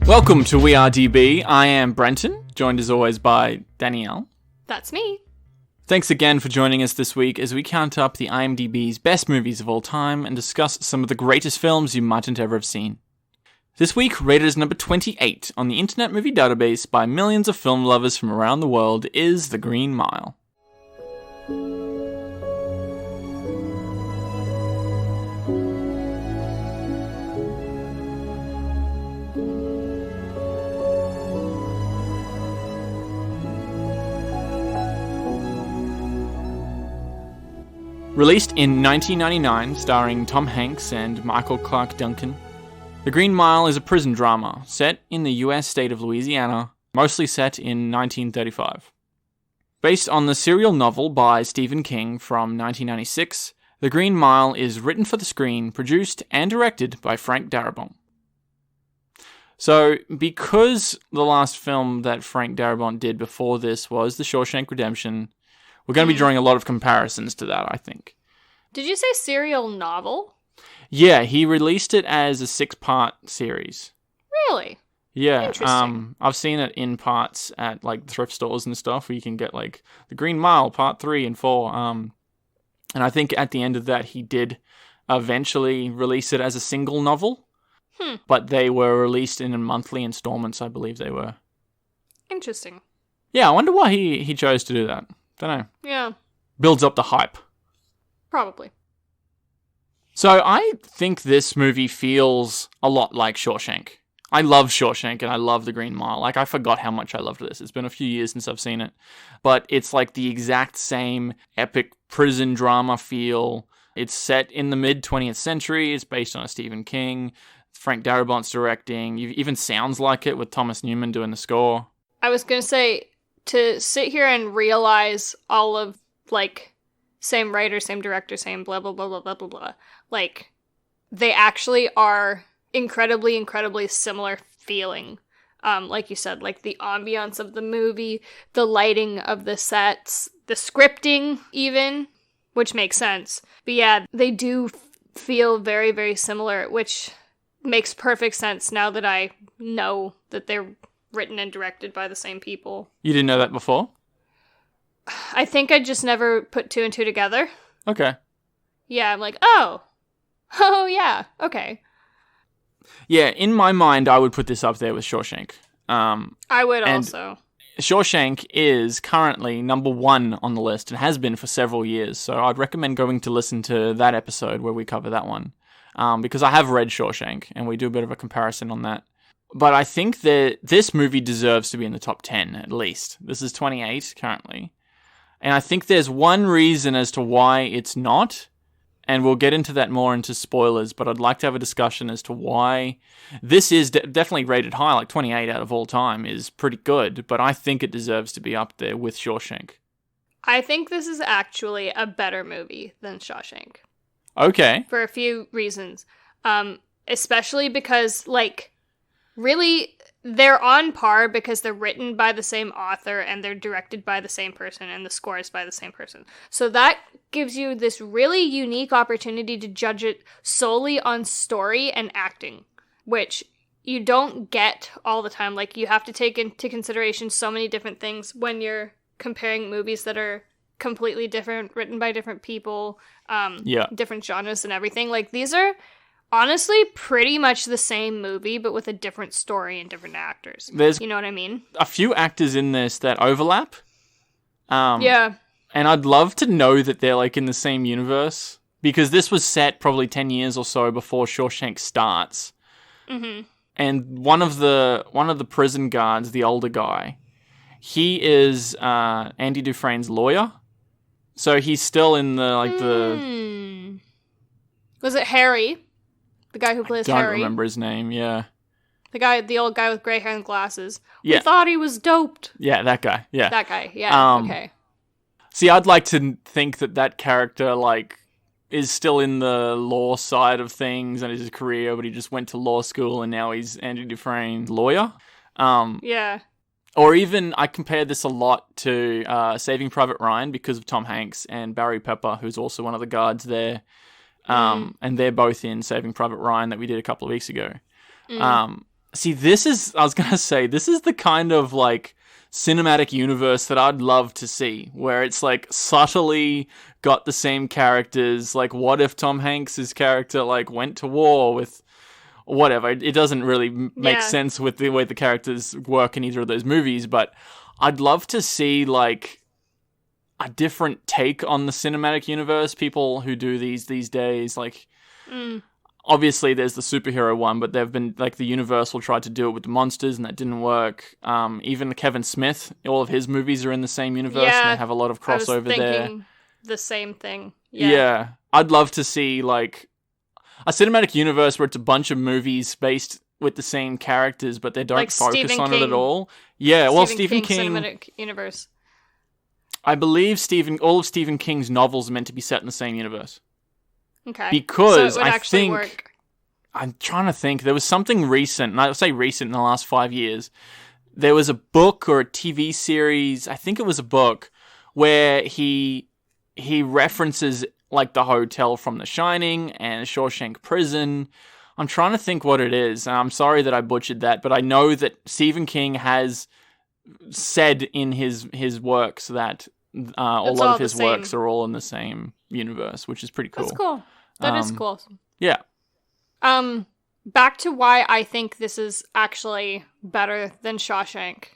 Welcome to We Are DB. I am Brenton, joined as always by Danielle. That's me. Thanks again for joining us this week as we count up the IMDb's best movies of all time and discuss some of the greatest films you mightn't ever have seen. This week, rated as number 28 on the Internet Movie Database by millions of film lovers from around the world is The Green Mile. Released in 1999, starring Tom Hanks and Michael Clarke Duncan, The Green Mile is a prison drama set in the US state of Louisiana, mostly set in 1935. Based on the serial novel by Stephen King from 1996, The Green Mile is written for the screen, produced and directed by Frank Darabont. So, because the last film that Frank Darabont did before this was The Shawshank Redemption, we're going to be drawing a lot of comparisons to that, I think. Did you say serial novel? Yeah, he released it as a 6-part series. Really? Yeah. Interesting. I've seen it in parts at like thrift stores and stuff where you can get like The Green Mile Part 3 and 4. And I think at the end of that he did eventually release it as a single novel. But they were released in monthly installments, I believe they were. Interesting. Yeah, I wonder why he chose to do that. Don't know. Yeah. Builds up the hype. Probably. So I think this movie feels a lot like Shawshank. I love Shawshank and I love The Green Mile. Like, I forgot how much I loved this. It's been a few years since I've seen it. But it's like the exact same epic prison drama feel. It's set in the mid-20th century. It's based on a Stephen King. Frank Darabont's directing. It even sounds like it with Thomas Newman doing the score. I was going to say, to sit here and realize all of, like, same writer, same director, same blah, blah, blah, blah, blah, blah, blah. Like, they actually are incredibly, incredibly similar feeling. Like you said, like the ambiance of the movie, the lighting of the sets, the scripting even, which makes sense. But yeah, they do feel very, very similar, which makes perfect sense now that I know that they're written and directed by the same people. You didn't know that before? I think I just never put two and two together. Okay. Yeah, I'm like, oh yeah, okay. Yeah, in my mind, I would put this up there with Shawshank. I would also. Shawshank is currently number 1 on the list and has been for several years, so I'd recommend going to listen to that episode where we cover that one. Because I have read Shawshank, and we do a bit of a comparison on that. But I think that this movie deserves to be in the top 10, at least. This is 28 currently. And I think there's one reason as to why it's not, and we'll get into that more into spoilers, but I'd like to have a discussion as to why this is definitely rated high, like 28 out of all time is pretty good, but I think it deserves to be up there with Shawshank. I think this is actually a better movie than Shawshank. Okay. For a few reasons. Especially because, like, really, they're on par because they're written by the same author and they're directed by the same person and the score is by the same person. So that gives you this really unique opportunity to judge it solely on story and acting, which you don't get all the time. Like, you have to take into consideration so many different things when you're comparing movies that are completely different, written by different people, different genres and everything. Like, these are honestly pretty much the same movie, but with a different story and different actors. You know what I mean? A few actors in this that overlap. Yeah. And I'd love to know that they're, like, in the same universe, because this was set probably 10 years or so before Shawshank starts. Mm-hmm. And one of the prison guards, the older guy, he is Andy Dufresne's lawyer. So he's still in the Was it Harry? The guy who plays Harry? I don't remember his name, yeah. The old guy with gray hair and glasses. Yeah. We thought he was doped. Yeah, that guy, yeah. That guy, yeah, okay. See, I'd like to think that character, like, is still in the law side of things and his career, but he just went to law school and now he's Andy Dufresne's lawyer. Yeah. Or even, I compared this a lot to Saving Private Ryan because of Tom Hanks and Barry Pepper, who's also one of the guards there. And they're both in Saving Private Ryan that we did a couple of weeks ago. See, this is the kind of, like, cinematic universe that I'd love to see, where it's, like, subtly got the same characters. Like, what if Tom Hanks' character, like, went to war with... whatever, it doesn't really make sense with the way the characters work in either of those movies, but I'd love to see, like, a different take on the cinematic universe. People who do these days, like, obviously there's the superhero one, but they've been, like, the Universal tried to do it with the monsters, and that didn't work. Even Kevin Smith, all of his movies are in the same universe, and they have a lot of crossover there. The same thing. Yeah. I'd love to see, like, a cinematic universe where it's a bunch of movies based with the same characters, but they don't like focus Stephen on King. it at all. Yeah, Stephen King cinematic universe. I believe all of Stephen King's novels are meant to be set in the same universe. Okay. Because so it would actually think work. I'm trying to think. There was something recent, and I would say recent in the last 5 years. There was a book or a TV series, I think it was a book, where he references, like, the hotel from The Shining and Shawshank Prison. I'm trying to think what it is, and I'm sorry that I butchered that, but I know that Stephen King has said in his works that a lot of his works are all in the same universe, which is pretty cool. That's cool. That is cool. Yeah. Back to why I think this is actually better than Shawshank.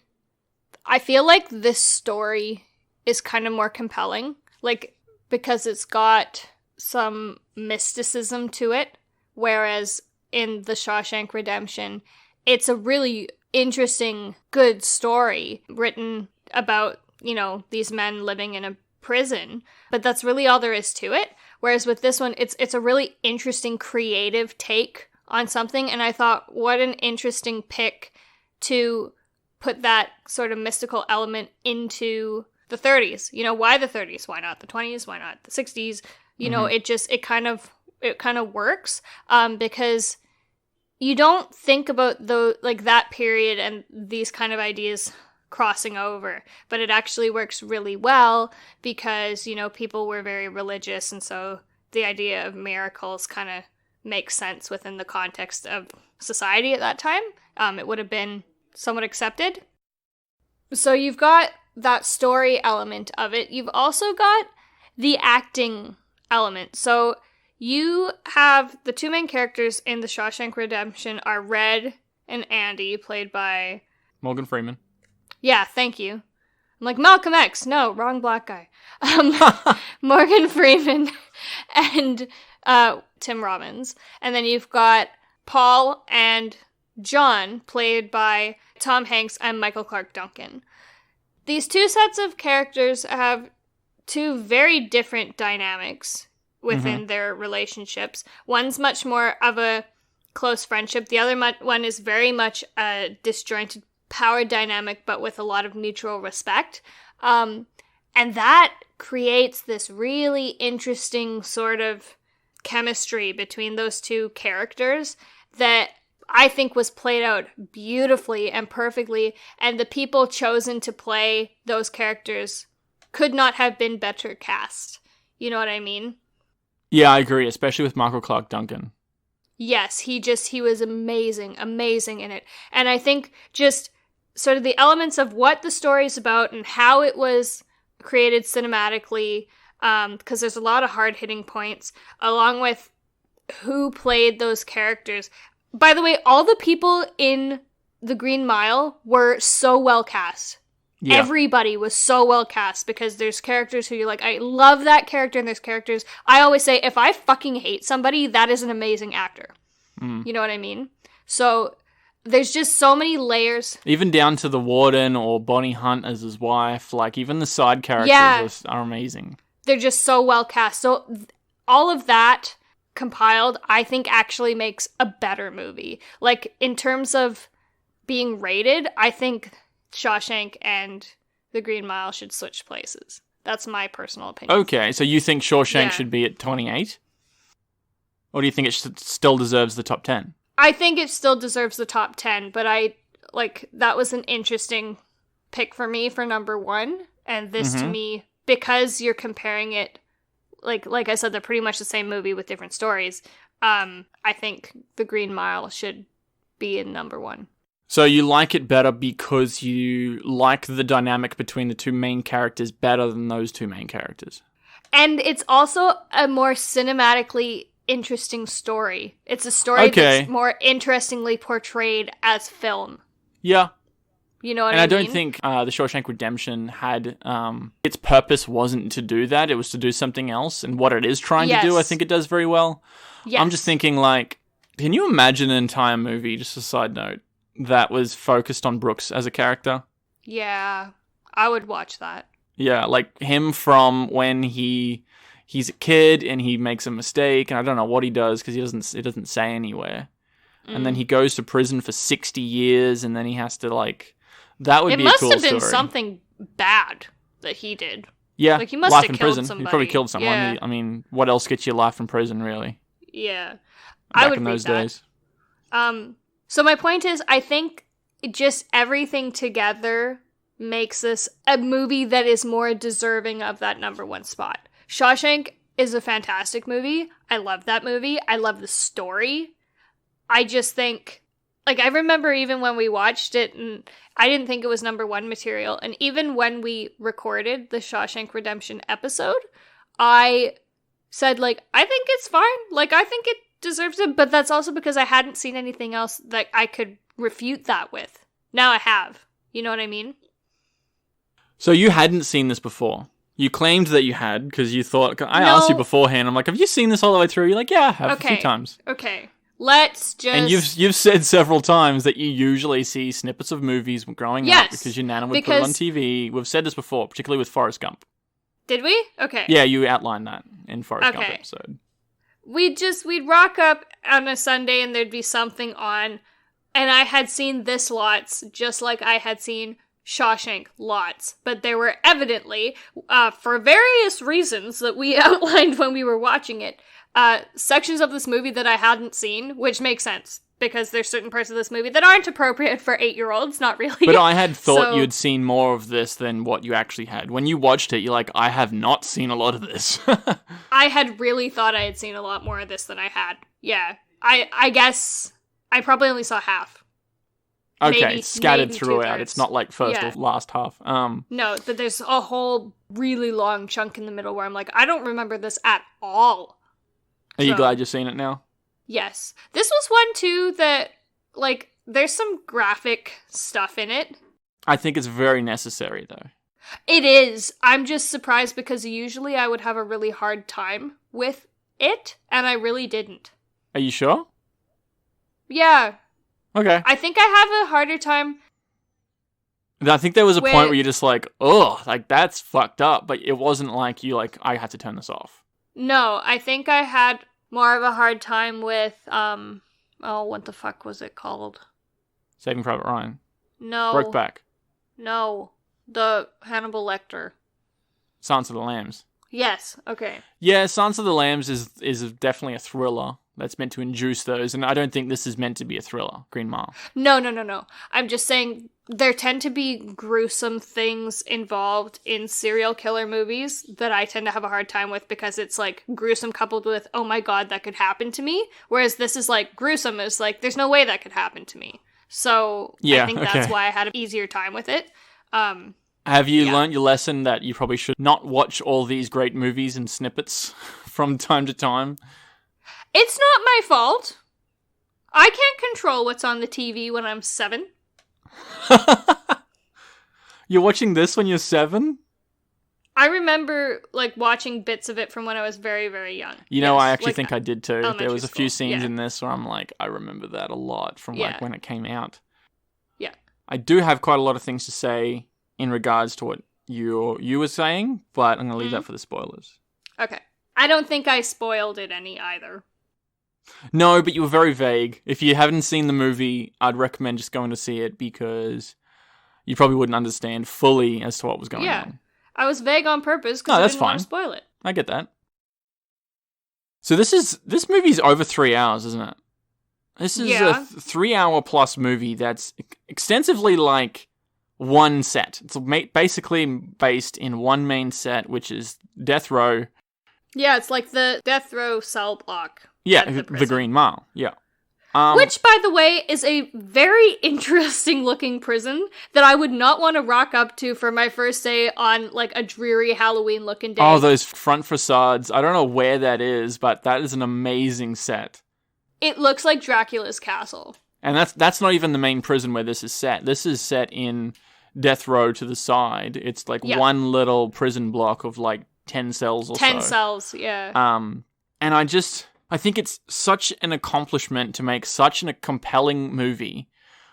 I feel like this story is kind of more compelling, like, because it's got some mysticism to it, whereas in the Shawshank Redemption, it's a really interesting, good story written about, you know, these men living in a prison, but that's really all there is to it. Whereas with this one, it's a really interesting, creative take on something, and I thought, what an interesting pick to put that sort of mystical element into the 30s. You know, why the 30s? Why not the 20s? Why not the 60s? You know, it kind of works because you don't think about that period and these kind of ideas crossing over, but it actually works really well because, you know, people were very religious, and so the idea of miracles kind of makes sense within the context of society at that time. It would have been somewhat accepted. So you've got that story element of it. You've also got the acting element. So you have the two main characters in the Shawshank Redemption are Red and Andy, played by Morgan Freeman. Yeah, thank you. I'm like, Malcolm X. No, wrong black guy. Morgan Freeman and Tim Robbins. And then you've got Paul and John, played by Tom Hanks and Michael Clark Duncan. These two sets of characters have two very different dynamics within their relationships. One's much more of a close friendship. The other one is very much a disjointed power dynamic, but with a lot of mutual respect. And that creates this really interesting sort of chemistry between those two characters that I think was played out beautifully and perfectly, and the people chosen to play those characters could not have been better cast. You know what I mean? Yeah, I agree, especially with Michael Clark Duncan. Yes, he was amazing in it. And I think just sort of the elements of what the story's about and how it was created cinematically, because there's a lot of hard-hitting points, along with who played those characters. By the way, all the people in The Green Mile were so well cast. Yeah. Everybody was so well cast, because there's characters who you're like, I love that character, and there's characters, I always say, if I fucking hate somebody, that is an amazing actor. You know what I mean? So there's just so many layers. Even down to the warden or Bonnie Hunt as his wife, like, even the side characters are amazing. They're just so well cast. So all of that compiled, I think, actually makes a better movie. Like, in terms of being rated, I think Shawshank and The Green Mile should switch places. That's my personal opinion. Okay, so you think Shawshank should be at 28? Or do you think it still deserves the top 10? I think it still deserves the top 10, but that was an interesting pick for me for number one. And this to Mhm. me, because you're comparing it, like I said, they're pretty much the same movie with different stories. I think The Green Mile should be in number one. So you like it better because you like the dynamic between the two main characters better than those two main characters. And it's also a more cinematically interesting story. It's a story Okay. that's more interestingly portrayed as film. Yeah. You know what And I I mean? don't think the Shawshank Redemption had its purpose wasn't to do that. It was to do something else. And what it is trying to do, I Yes. think it does very well. Yes. I'm just thinking, like, can you imagine an entire movie, just a side note, that was focused on Brooks as a character? Yeah, I would watch that. Yeah, like him from when he's a kid and he makes a mistake, and I don't know what he does because it doesn't say anywhere. And then he goes to prison for 60 years, and then he has to, like, that would It be a must cool have been story. something bad that he did. Yeah, Like, he must life have in killed prison. He somebody. probably killed someone. Yeah. I mean, what else gets you life in prison, really? Yeah. Back I would in read those that. days. So my point is, I think just everything together makes this a movie that is more deserving of that number one spot. Shawshank is a fantastic movie. I love that movie. I love the story. I just think, like, I remember even when we watched it, and I didn't think it was number one material. And even when we recorded the Shawshank Redemption episode, I said, like, I think it's fine. Like, I think it deserves it. But that's also because I hadn't seen anything else that I could refute that with. Now I have. You know what I mean? So you hadn't seen this before. You claimed that you had because you thought. I asked you No. beforehand. I'm like, have you seen this all the way through? You're like, yeah, I have a Okay. few times. Okay. Let's just... And you've said several times that you usually see snippets of movies growing up Yes, because your nana would put it on because- TV. We've said this before, particularly with Forrest Gump. Did we? Okay. Yeah, you outlined that in Forrest Gump Okay. episode. We'd rock up on a Sunday and there'd be something on, and I had seen this lots, just like I had seen Shawshank lots. But there were evidently, for various reasons that we outlined when we were watching it, sections of this movie that I hadn't seen, which makes sense, because there's certain parts of this movie that aren't appropriate for 8-year-olds, not really. But I had thought So- you'd seen more of this than what you actually had. When you watched it, you're like, I have not seen a lot of this. I had really thought I had seen a lot more of this than I had. Yeah. I guess I probably only saw half. Okay, Maybe- scattered maybe throughout. two-thirds. It's not like first Yeah. or last half. No, but there's a whole really long chunk in the middle where I'm like, I don't remember this at all. Are you So- glad you've seen it now? Yes. This was one, too, that, like, there's some graphic stuff in it. I think it's very necessary, though. It is. I'm just surprised because usually I would have a really hard time with it, and I really didn't. Are you sure? Yeah. Okay. I think I have a harder time. I think there was a Where- point where you're just like, ugh, like, that's fucked up. But it wasn't like you, like, I had to turn this off. No, I think I had more of a hard time with, what the fuck was it called? Saving Private Ryan. No. Brokeback. No. The Hannibal Lecter. Silence of the Lambs. Yes, okay. Yeah, Silence of the Lambs is definitely a thriller that's meant to induce those. And I don't think this is meant to be a thriller, Green Mile. No. I'm just saying there tend to be gruesome things involved in serial killer movies that I tend to have a hard time with because it's like gruesome coupled with, oh my god, that could happen to me. Whereas this is like gruesome is like, there's no way that could happen to me. So Yeah, I think okay. that's why I had an easier time with it. Have you Yeah. learnt your lesson that you probably should not watch all these great movies in snippets from time to time? It's not my fault. I can't control what's on the TV when I'm 7. You're watching this when you're 7? I remember like watching bits of it from when I was very, very young. You know, Yes, I actually like, think I did too. There elementary was a few school, scenes yeah. in this where I'm like, I remember that a lot from like Yeah. when it came out. Yeah. I do have quite a lot of things to say in regards to what you were saying, but I'm going to leave that for the spoilers. Okay. I don't think I spoiled it any either. No, but you were very vague. If you haven't seen the movie, I'd recommend just going to see it because you probably wouldn't understand fully as to what was going Yeah. on. I was vague on purpose No, because I that's didn't want fine. to spoil it. I get that. So this movie's over 3 hours, isn't it? This is Yeah. a 3 hour plus movie that's extensively like one set. It's basically based in one main set, which is Death Row. Yeah, it's like the death row cell block. Yeah, at the Green Mile. Yeah. Which, by the way, is a very interesting looking prison that I would not want to rock up to for my first day on, like, a dreary Halloween looking day. Oh, those front facades. I don't know where that is, but that is an amazing set. It looks like Dracula's castle. And that's not even the main prison where this is set. This is set in Death Row to the side. It's like one little prison block of like 10 cells or 10 cells, yeah. And I think it's such an accomplishment to make such a compelling movie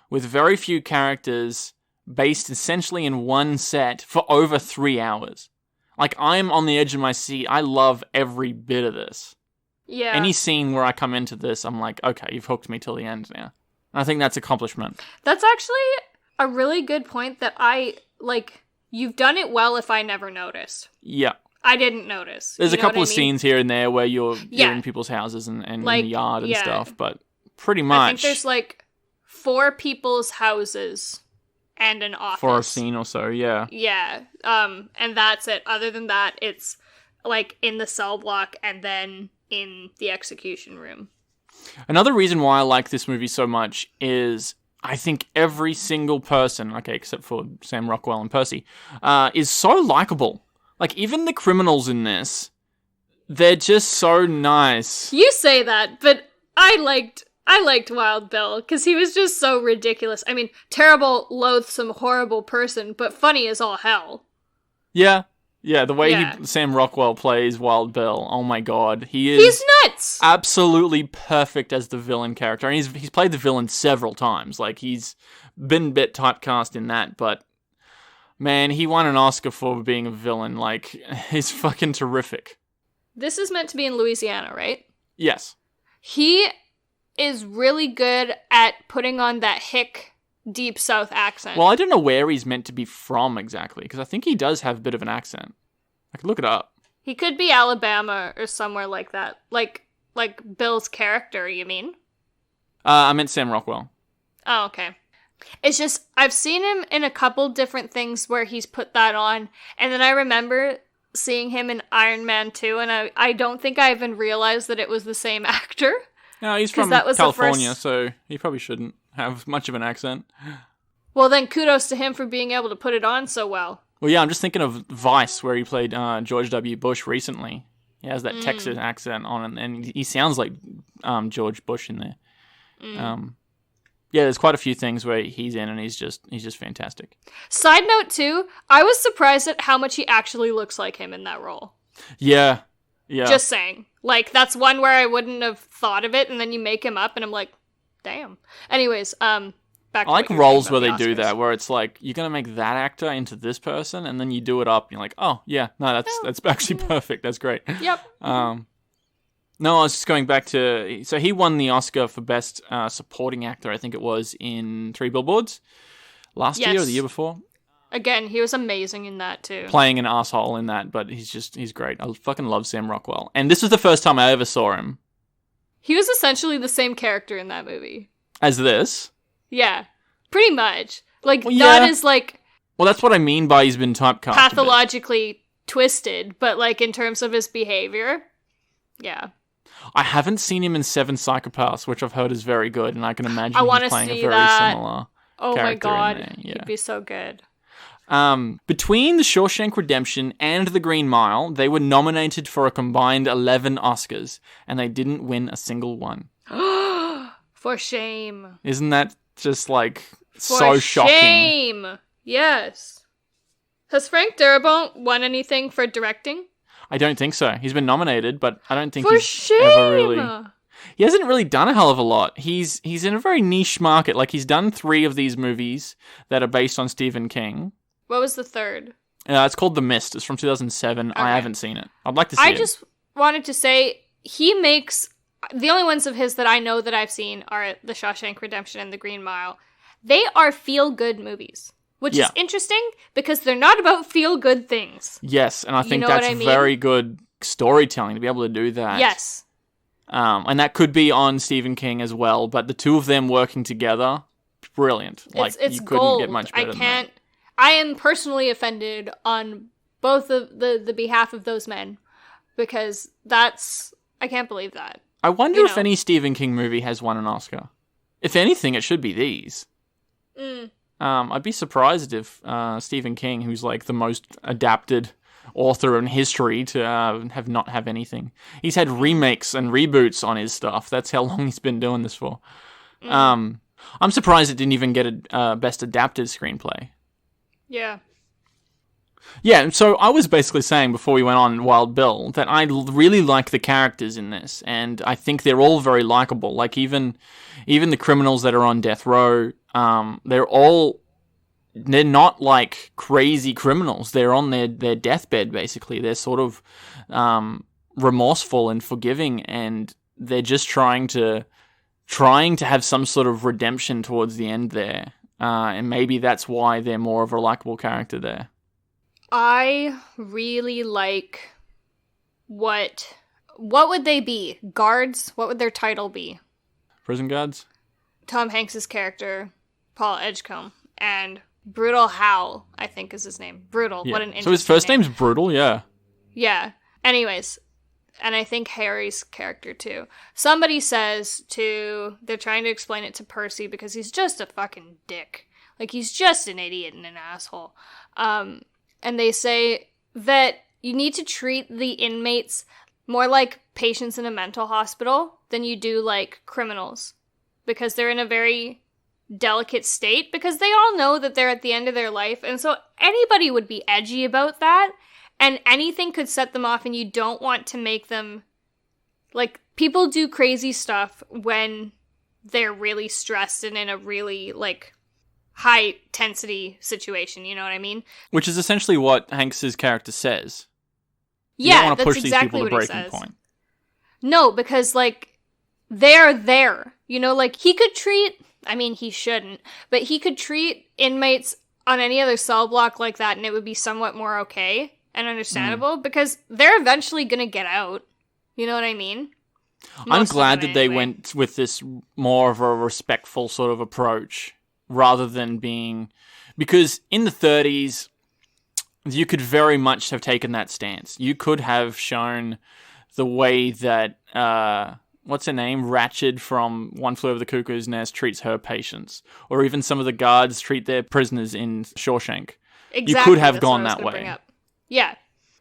with very few characters based essentially in one set for over 3 hours. Like, I'm on the edge of my seat. I love every bit of this. Yeah. Any scene where I come into this, I'm like, okay, you've hooked me till the end now. And I think that's accomplishment. That's actually a really good point that you've done it well if I never noticed. Yeah. I didn't notice. There's a couple of scenes here and there where you're in people's houses and like, in the yard and stuff, but pretty much. I think there's like 4 people's houses and an office. For a scene or so, yeah. Yeah. And that's it. Other than that, it's like in the cell block and then in the execution room. Another reason why I like this movie so much is I think every single person, okay, except for Sam Rockwell and Percy, is so likable. Like, even the criminals in this, they're just so nice. You say that, but I liked Wild Bill, because he was just so ridiculous. I mean, terrible, loathsome, horrible person, but funny as all hell. Yeah. Yeah, the way Sam Rockwell plays Wild Bill, oh my god. He's nuts! Absolutely perfect as the villain character. And he's played the villain several times. Like, he's been a bit typecast in that, but man, he won an Oscar for being a villain. Like, he's fucking terrific. This is meant to be in Louisiana, right? Yes. He is really good at putting on that hick, deep South accent. Well, I don't know where he's meant to be from exactly, because I think he does have a bit of an accent. I could look it up. He could be Alabama or somewhere like that. Like Bill's character, you mean? I meant Sam Rockwell. Oh, okay. It's just, I've seen him in a couple different things where he's put that on, and then I remember seeing him in Iron Man 2, and I don't think I even realized that it was the same actor. No, he's from California, so he probably shouldn't have much of an accent. Well, then kudos to him for being able to put it on so well. Well, yeah, I'm just thinking of Vice, where he played George W. Bush recently. He has that Texas accent on, and he sounds like George Bush in there. Yeah, there's quite a few things where he's in, and he's just fantastic. Side note, too, I was surprised at how much he actually looks like him in that role. Yeah, yeah. Just saying. Like, that's one where I wouldn't have thought of it, and then you make him up, and I'm like, damn. Anyways, back to I like roles where they do that, where it's like, you're going to make that actor into this person, and then you do it up, and you're like, oh, yeah, no, that's actually perfect. That's great. Yep. No, I was just going back to... So he won the Oscar for Best Supporting Actor, I think it was, in 3 Billboards. Last year or the year before. Again, he was amazing in that, too. Playing an asshole in that, but he's great. I fucking love Sam Rockwell. And this was the first time I ever saw him. He was essentially the same character in that movie. As this? Yeah, pretty much. Like, not as, like... Well, that's what I mean by he's been typecast. Pathologically twisted, but, like, in terms of his behavior, yeah. I haven't seen him in 7 Psychopaths, which I've heard is very good, and I can imagine he's playing a very similar Oh my god, yeah. He'd be so good. Between The Shawshank Redemption and The Green Mile, they were nominated for a combined 11 Oscars, and they didn't win a single one. For shame. Isn't that just, like, so shocking? For shame! Yes. Has Frank Darabont won anything for directing? I don't think so. He's been nominated, but I don't think for he's shame. Ever really... He hasn't really done a hell of a lot. He's in a very niche market. Like, he's done 3 of these movies that are based on Stephen King. What was the third? It's called The Mist. It's from 2007. Okay. I haven't seen it. I'd like to see it. I just wanted to say, he makes... The only ones of his that I know that I've seen are The Shawshank Redemption and The Green Mile. They are feel-good movies. Which is interesting, because they're not about feel-good things. Yes, and I think that's very good storytelling to be able to do that. Yes. And that could be on Stephen King as well, but the two of them working together, brilliant. Like, it's you couldn't gold. get much better than that. I am personally offended on both the behalf of those men, because I can't believe that. I wonder if any Stephen King movie has won an Oscar. If anything, it should be these. I'd be surprised if Stephen King, who's like the most adapted author in history, to have anything. He's had remakes and reboots on his stuff. That's how long he's been doing this for. I'm surprised it didn't even get a Best Adapted Screenplay. Yeah. Yeah, so I was basically saying before we went on Wild Bill that I really like the characters in this, and I think they're all very likable. Like even the criminals that are on death row, they're not like crazy criminals. They're on their deathbed basically. They're sort of remorseful and forgiving, and they're just trying to have some sort of redemption towards the end there. And maybe that's why they're more of a likable character there. I really like what would they be? Guards? What would their title be? Prison guards? Tom Hanks's character, Paul Edgecombe, and Brutal Hal, I think is his name. Brutal. Yeah. What an interesting So his first name. name's Brutal, yeah. Yeah. Anyways, and I think Harry's character too. Somebody says they're trying to explain it to Percy because he's just a fucking dick. Like, he's just an idiot and an asshole. And they say that you need to treat the inmates more like patients in a mental hospital than you do like criminals, because they're in a very delicate state, because they all know that they're at the end of their life, and so anybody would be edgy about that, and anything could set them off, and you don't want to make them, like, people do crazy stuff when they're really stressed and in a really, like, high intensity situation, you know what I mean? Which is essentially what Hanks's character says. Yeah, you don't want to that's push exactly these people what to he breaking says. point. No, because, like, they're there. You know, like, he shouldn't, but he could treat inmates on any other cell block like that, and it would be somewhat more okay and understandable, because they're eventually gonna get out. You know what I mean? I'm glad that they went with this more of a respectful sort of approach, rather than being... Because in the 30s, you could very much have taken that stance. You could have shown the way that... what's her name? Ratched from One Flew Over the Cuckoo's Nest treats her patients. Or even some of the guards treat their prisoners in Shawshank. Exactly. You could have gone that way. Yeah.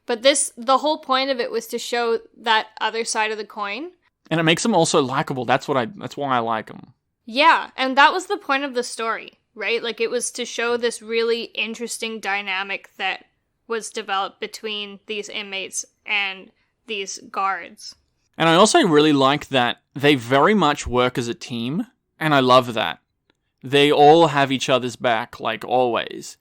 But the whole point of it was to show that other side of the coin. And it makes them also likable. That's why I like them. Yeah, and that was the point of the story, right? Like, it was to show this really interesting dynamic that was developed between these inmates and these guards. And I also really like that they very much work as a team, and I love that. They all have each other's back, like always.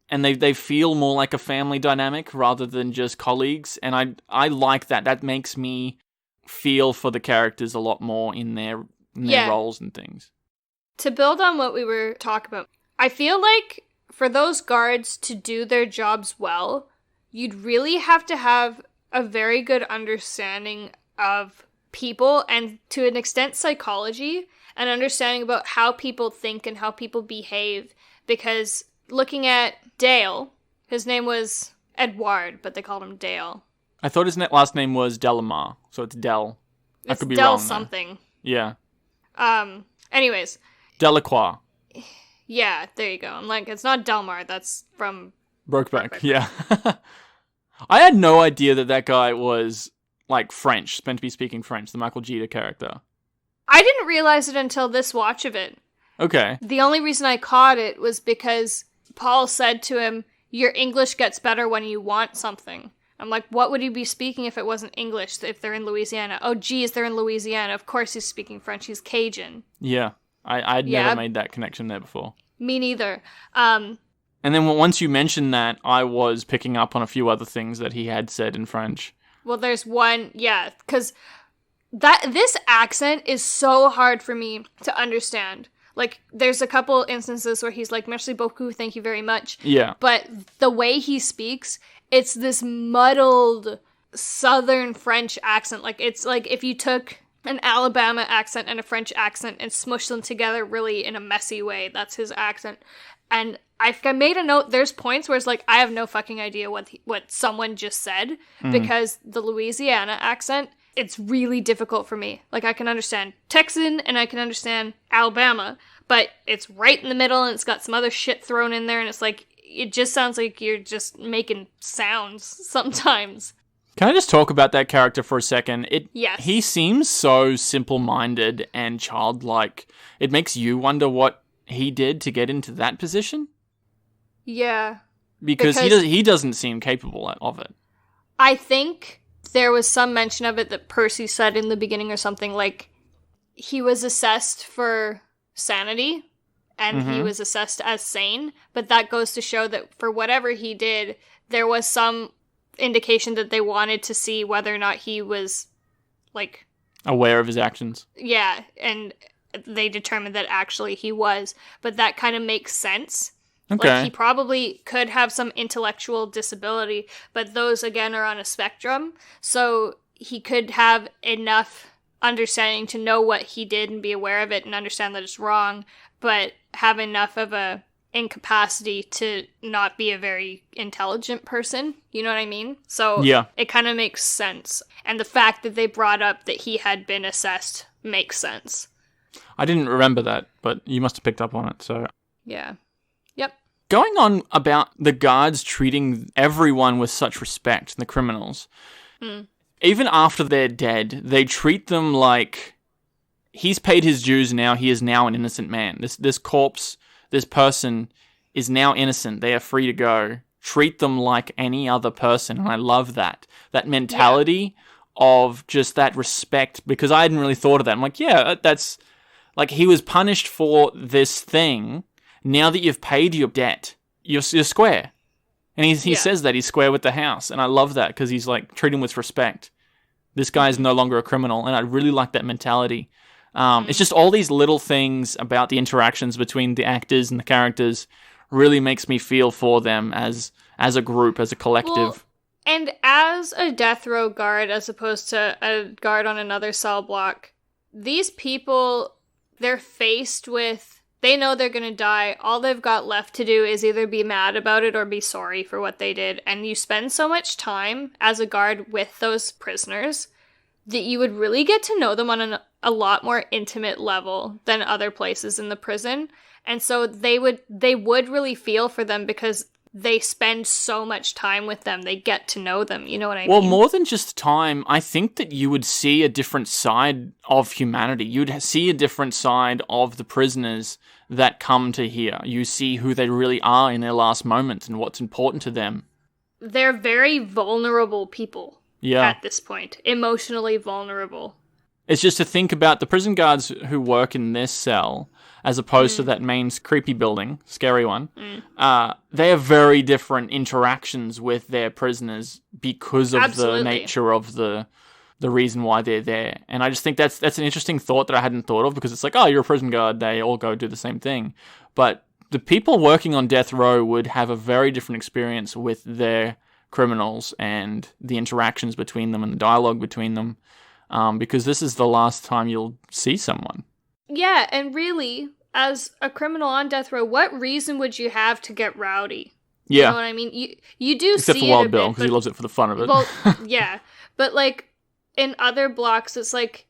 And they feel more like a family dynamic rather than just colleagues, and I like that. That makes me feel for the characters a lot more in their roles and things. To build on what we were talking about, I feel like for those guards to do their jobs well, you'd really have to have a very good understanding of people, and to an extent psychology, and understanding about how people think and how people behave. Because looking at Dale, his name was Edward, but they called him Dale. I thought his last name was Delamar, so it's Del. I could be Del wrong. something. Yeah. Anyways. Delacroix. Yeah, there you go. I'm like, it's not Delmar, that's from Brokeback. Yeah. I had no idea that guy was, like, French, meant to be speaking French, the Michael Jeter character. I didn't realize it until this watch of it. Okay. The only reason I caught it was because Paul said to him, your English gets better when you want something. I'm like, what would he be speaking if it wasn't English, if they're in Louisiana? Oh, geez, they're in Louisiana. Of course he's speaking French. He's Cajun. Yeah. I'd never made that connection there before. Me neither. And then once you mentioned that, I was picking up on a few other things that he had said in French. Well, there's one, yeah, because this accent is so hard for me to understand. Like, there's a couple instances where he's like, merci beaucoup, thank you very much. Yeah. But the way he speaks, it's this muddled Southern French accent. Like, it's like if you took an Alabama accent and a French accent and smushed them together really in a messy way. That's his accent. And I made a note, there's points where it's like, I have no fucking idea what someone just said, because the Louisiana accent, it's really difficult for me. Like, I can understand Texan and I can understand Alabama, but it's right in the middle and it's got some other shit thrown in there, and it's like, it just sounds like you're just making sounds sometimes. Can I just talk about that character for a second? Yes. He seems so simple-minded and childlike. It makes you wonder what he did to get into that position. Yeah. Because he doesn't seem capable of it. I think there was some mention of it that Percy said in the beginning or something, like, he was assessed for sanity, and he was assessed as sane, but that goes to show that for whatever he did, there was some indication that they wanted to see whether or not he was, like... aware of his actions. Yeah, and they determined that actually he was, but that kind of makes sense. Okay. Like, he probably could have some intellectual disability, but those, again, are on a spectrum, so he could have enough understanding to know what he did and be aware of it and understand that it's wrong, but have enough of a incapacity to not be a very intelligent person, you know what I mean? So yeah, it kind of makes sense. And the fact that they brought up that he had been assessed makes sense. I didn't remember that, but you must have picked up on it, so... Yeah. Yep. Going on about the guards treating everyone with such respect, the criminals, even after they're dead, they treat them like he's paid his dues now, he is now an innocent man. This corpse, this person is now innocent, they are free to go. Treat them like any other person, and I love that. That mentality of just that respect, because I hadn't really thought of that. I'm like, yeah, that's... like, he was punished for this thing. Now that you've paid your debt, you're square. And he says that he's square with the house. And I love that because he's like, treat him with respect. This guy is no longer a criminal. And I really like that mentality. It's just all these little things about the interactions between the actors and the characters really makes me feel for them as a group, as a collective. Well, and as a death row guard, as opposed to a guard on another cell block, these people, they're faced with... they know they're going to die. All they've got left to do is either be mad about it or be sorry for what they did. And you spend so much time as a guard with those prisoners that you would really get to know them on a lot more intimate level than other places in the prison. And so they would really feel for them because they spend so much time with them. They get to know them. You know what I mean? Well, more than just time, I think that you would see a different side of humanity. You'd see a different side of the prisoners that come to here. You see who they really are in their last moments and what's important to them. They're very vulnerable people Yeah. at this point. Emotionally vulnerable. It's just to think about the prison guards who work in this cell, as opposed to that main creepy building, scary one. They have very different interactions with their prisoners because of the nature of the reason why they're there. And I just think that's an interesting thought that I hadn't thought of, because it's like, oh, you're a prison guard, they all go do the same thing. But the people working on death row would have a very different experience with their criminals and the interactions between them and the dialogue between them, because this is the last time you'll see someone. Yeah, and really, as a criminal on death row, what reason would you have to get rowdy? Yeah. You know what I mean? You do Except see for Wild it a Bill, bit, because he loves it for the fun of it. Well, yeah. But, like, in other blocks, it's like,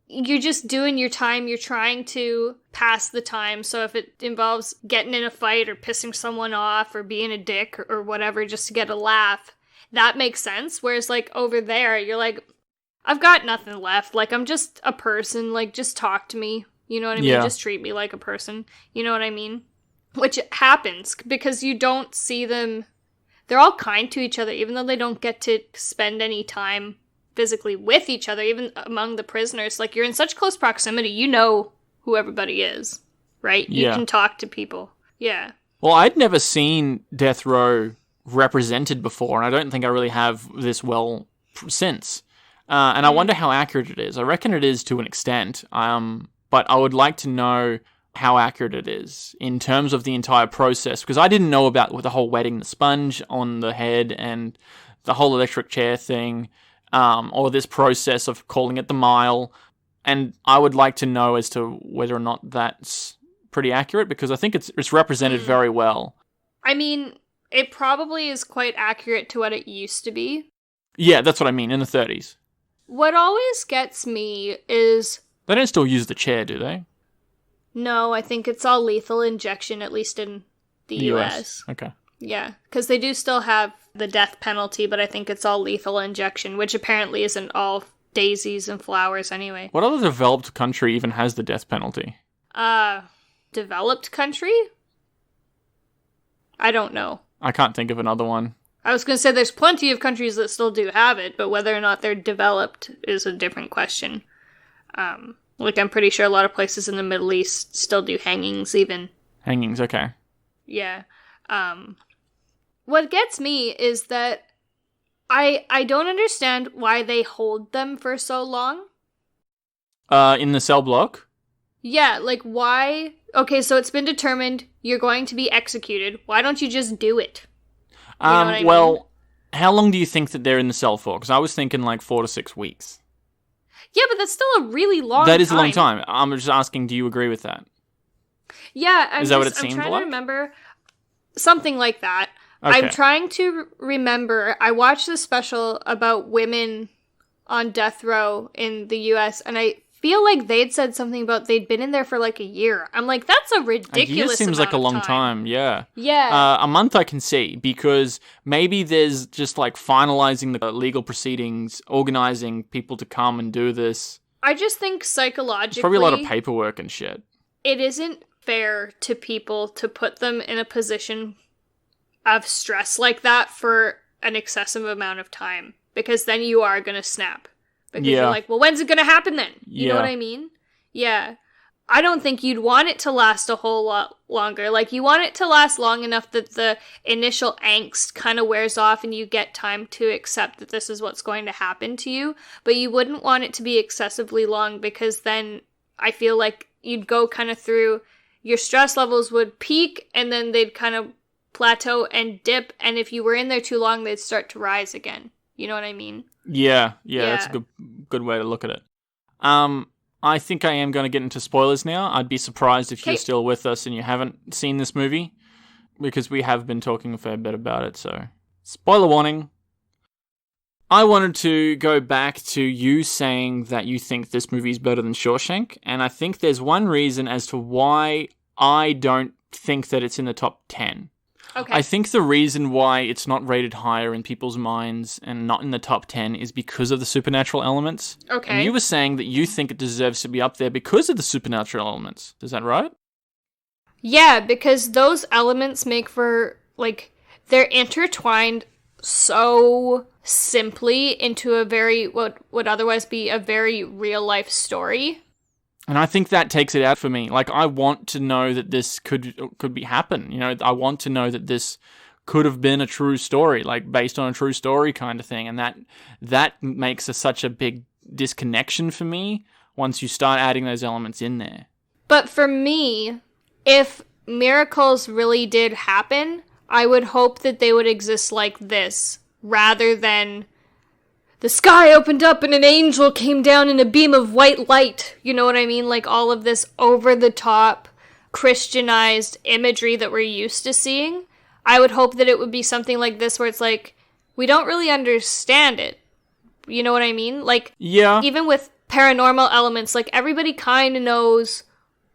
you're just doing your time, you're trying to pass the time, so if it involves getting in a fight or pissing someone off or being a dick or whatever just to get a laugh, that makes sense. Whereas, like, over there, you're like, I've got nothing left. Like, I'm just a person. Like, just talk to me. You know what I mean? Yeah. Just treat me like a person. You know what I mean? Which happens because you don't see them. They're all kind to each other, even though they don't get to spend any time physically with each other, even among the prisoners. Like, you're in such close proximity, you know who everybody is, right? You can talk to people. Yeah. Well, I'd never seen death row represented before, and I don't think I really have this well since. And I wonder how accurate it is. I reckon it is to an extent, but I would like to know how accurate it is in terms of the entire process, because I didn't know about the whole wetting the sponge on the head and the whole electric chair thing, or this process of calling it the mile, and I would like to know as to whether or not that's pretty accurate, because I think it's represented very well. I mean, it probably is quite accurate to what it used to be. Yeah, that's what I mean, in the 30s. What always gets me is... They don't still use the chair, do they? No, I think it's all lethal injection, at least in the US. Okay. Yeah, because they do still have the death penalty, but I think it's all lethal injection, which apparently isn't all daisies and flowers anyway. What other developed country even has the death penalty? Developed country? I don't know. I can't think of another one. I was going to say there's plenty of countries that still do have it, but whether or not they're developed is a different question. Like, I'm pretty sure a lot of places in the Middle East still do hangings even. Hangings, okay. Yeah. What gets me is that I don't understand why they hold them for so long. In the cell block? Yeah, like, why? Okay, so it's been determined you're going to be executed. Why don't you just do it? You know what I mean? How long do you think that they're in the cell for? Because I was thinking like 4 to 6 weeks. Yeah, but that's still a really long time. That is a long time. I'm just asking, do you agree with that? Yeah, Is that what it seemed I'm trying like? to remember something like that. Okay. I'm trying to remember. I watched this special about women on death row in the US, and I feel like they'd said something about they'd been in there for like a year. I'm like, that's a ridiculous A year seems like a long time, yeah. Yeah. A month I can see, because maybe there's just like finalizing the legal proceedings, organizing people to come and do this. I just think psychologically... There's probably a lot of paperwork and shit. It isn't fair to people to put them in a position of stress like that for an excessive amount of time, because then you are going to snap. Because you're like, well, when's it going to happen then? You know what I mean? Yeah. I don't think you'd want it to last a whole lot longer. Like, you want it to last long enough that the initial angst kind of wears off and you get time to accept that this is what's going to happen to you. But you wouldn't want it to be excessively long, because then I feel like you'd go kind of through, your stress levels would peak and then they'd kind of plateau and dip. And if you were in there too long, they'd start to rise again. You know what I mean? Yeah, that's a good way to look at it. I think I am going to get into spoilers now. I'd be surprised if you're still with us and you haven't seen this movie, because we have been talking a fair bit about it, so spoiler warning. I wanted to go back to you saying that you think this movie is better than Shawshank, and I think there's one reason as to why I don't think that it's in the top 10. Okay. I think the reason why it's not rated higher in people's minds and not in the top 10 is because of the supernatural elements. Okay. And you were saying that you think it deserves to be up there because of the supernatural elements. Is that right? Yeah, because those elements make for, like, they're intertwined so simply into a very, what would otherwise be a very real-life story. And I think that takes it out for me. Like, I want to know that this could happen. You know, I want to know that this could have been a true story, like based on a true story kind of thing. And that makes such a big disconnection for me once you start adding those elements in there. But for me, if miracles really did happen, I would hope that they would exist like this, rather than the sky opened up and an angel came down in a beam of white light. You know what I mean? Like, all of this over-the-top, Christianized imagery that we're used to seeing. I would hope that it would be something like this, where it's like, we don't really understand it. You know what I mean? Like, yeah. Even with paranormal elements, like, everybody kind of knows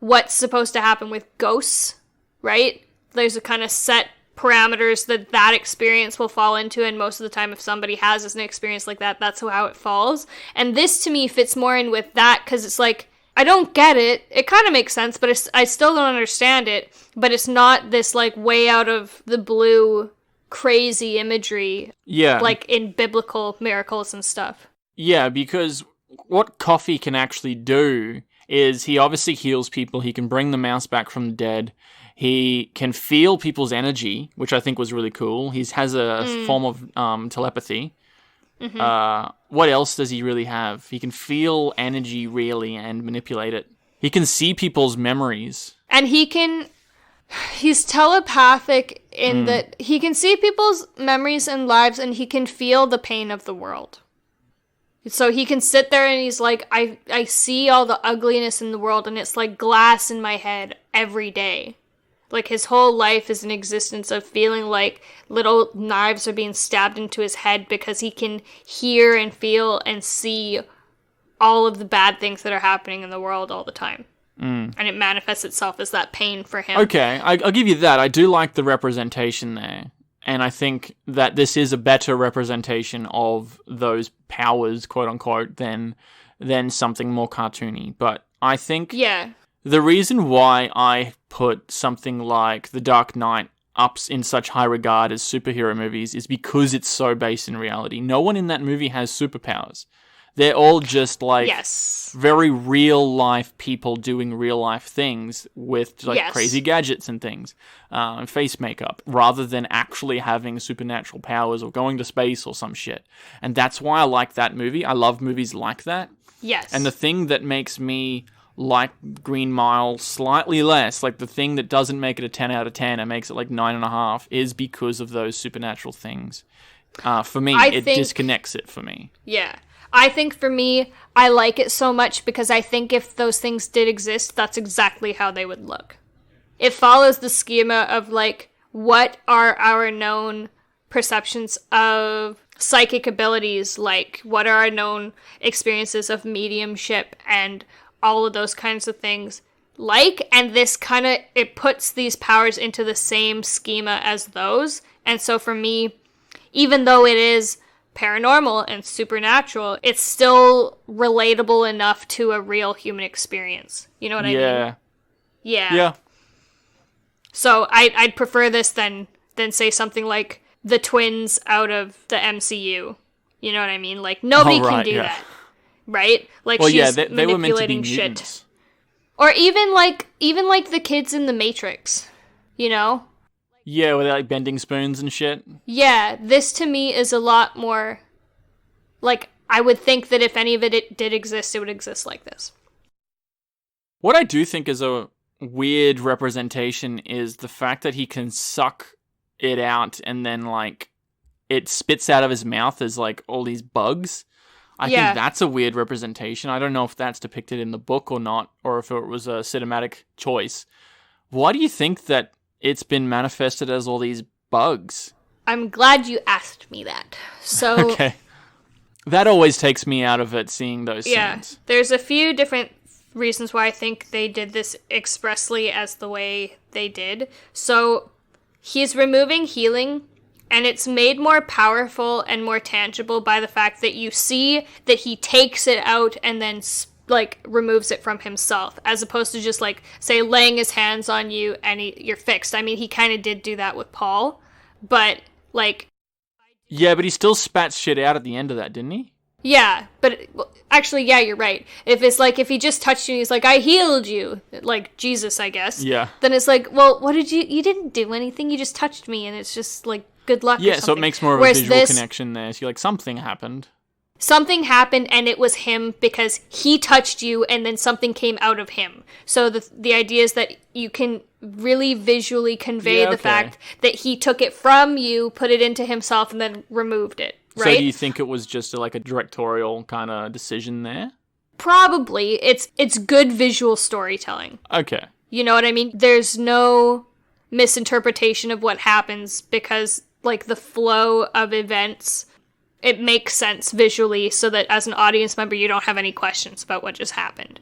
what's supposed to happen with ghosts, right? There's a kind of set parameters that experience will fall into, and most of the time if somebody has an experience like that, that's how it falls. And this to me fits more in with that, because it's like, I don't get it. It kind of makes sense, but I still don't understand it. But it's not this like way out of the blue crazy imagery, like in biblical miracles and stuff. Yeah, because what coffee can actually do is he obviously heals people. He can bring the mouse back from the dead. He can feel people's energy, which I think was really cool. He has a form of telepathy. Mm-hmm. What else does he really have? He can feel energy really and manipulate it. He can see people's memories. And he's telepathic in that he can see people's memories and lives, and he can feel the pain of the world. So he can sit there and he's like, I see all the ugliness in the world, and it's like glass in my head every day. Like, his whole life is an existence of feeling like little knives are being stabbed into his head because he can hear and feel and see all of the bad things that are happening in the world all the time. And it manifests itself as that pain for him. Okay, I'll give you that. I do like the representation there. And I think that this is a better representation of those powers, quote unquote, than something more cartoony. But I think the reason why I put something like The Dark Knight up in such high regard as superhero movies is because it's so based in reality. No one in that movie has superpowers. They're all just like very real life people doing real life things with like crazy gadgets and things, and face makeup, rather than actually having supernatural powers or going to space or some shit. And that's why I like that movie. I love movies like that. Yes. And the thing that makes me like Green Mile slightly less, like the thing that doesn't make it a 10 out of 10 and makes it like 9.5, is because of those supernatural things. For me, it disconnects it for me. Yeah. I think for me, I like it so much because I think if those things did exist, that's exactly how they would look. It follows the schema of, like, what are our known perceptions of psychic abilities, like, what are our known experiences of mediumship and all of those kinds of things like, and this kind of, it puts these powers into the same schema as those. And so for me, even though it is paranormal and supernatural, it's still relatable enough to a real human experience. You know what I mean? Yeah. So I'd prefer this than say something like the twins out of the MCU. You know what I mean? Like, nobody can do that. Right? Like, she's they were meant to be manipulating mutants. shit. Or even like the kids in the Matrix, you know? Yeah, where they're like bending spoons and shit. Yeah, this to me is a lot more, like, I would think that if any of it did exist, it would exist like this. What I do think is a weird representation is the fact that he can suck it out and then, like, it spits out of his mouth as, like, all these bugs. I think that's a weird representation. I don't know if that's depicted in the book or not, or if it was a cinematic choice. Why do you think that it's been manifested as all these bugs? I'm glad you asked me that. So okay. That always takes me out of it, seeing those scenes. There's a few different reasons why I think they did this expressly as the way they did. So he's removing healing, and it's made more powerful and more tangible by the fact that you see that he takes it out and then like removes it from himself, as opposed to just like, say, laying his hands on you and you're fixed. I mean, he kind of did do that with Paul, but like... Yeah, but he still spats shit out at the end of that, didn't he? Yeah, but actually, yeah, you're right. If it's like, if he just touched you and he's like, I healed you, like Jesus, I guess. Yeah. Then it's like, well, what did you didn't do anything, you just touched me, and it's just like, good luck. Yeah, so it makes more of a visual connection there. So you're like, something happened. Something happened, and it was him because he touched you, and then something came out of him. So the idea is that you can really visually convey the fact that he took it from you, put it into himself, and then removed it, right? So do you think it was just like a directorial kind of decision there? Probably. It's good visual storytelling. Okay. You know what I mean? There's no misinterpretation of what happens because, like, the flow of events... It makes sense visually so that as an audience member, you don't have any questions about what just happened.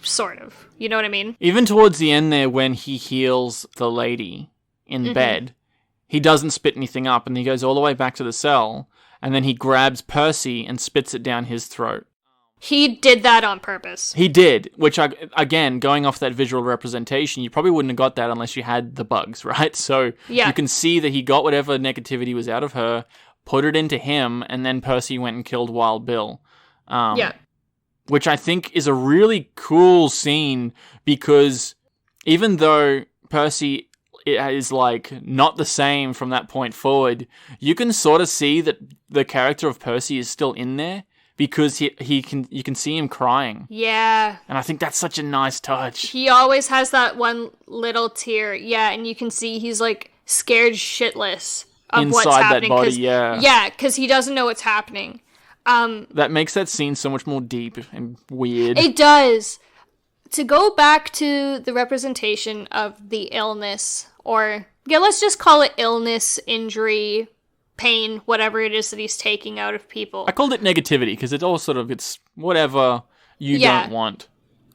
Sort of. You know what I mean? Even towards the end there, when he heals the lady in bed, he doesn't spit anything up, and he goes all the way back to the cell, and then he grabs Percy and spits it down his throat. He did that on purpose. He did, which, again, going off that visual representation, you probably wouldn't have got that unless you had the bugs, right? So you can see that he got whatever negativity was out of her, put it into him, and then Percy went and killed Wild Bill. Which I think is a really cool scene, because even though Percy is, like, not the same from that point forward, you can sort of see that the character of Percy is still in there, because you can see him crying. Yeah. And I think that's such a nice touch. He always has that one little tear, and you can see he's, like, scared shitless of inside what's happening, that body, yeah, because he doesn't know what's happening. That makes that scene so much more deep and weird. It does. to go back to the representation of the illness, or, yeah, let's just call it illness, injury, pain, whatever it is that he's taking out of people. I called it negativity because it's all sort of, it's whatever you don't want.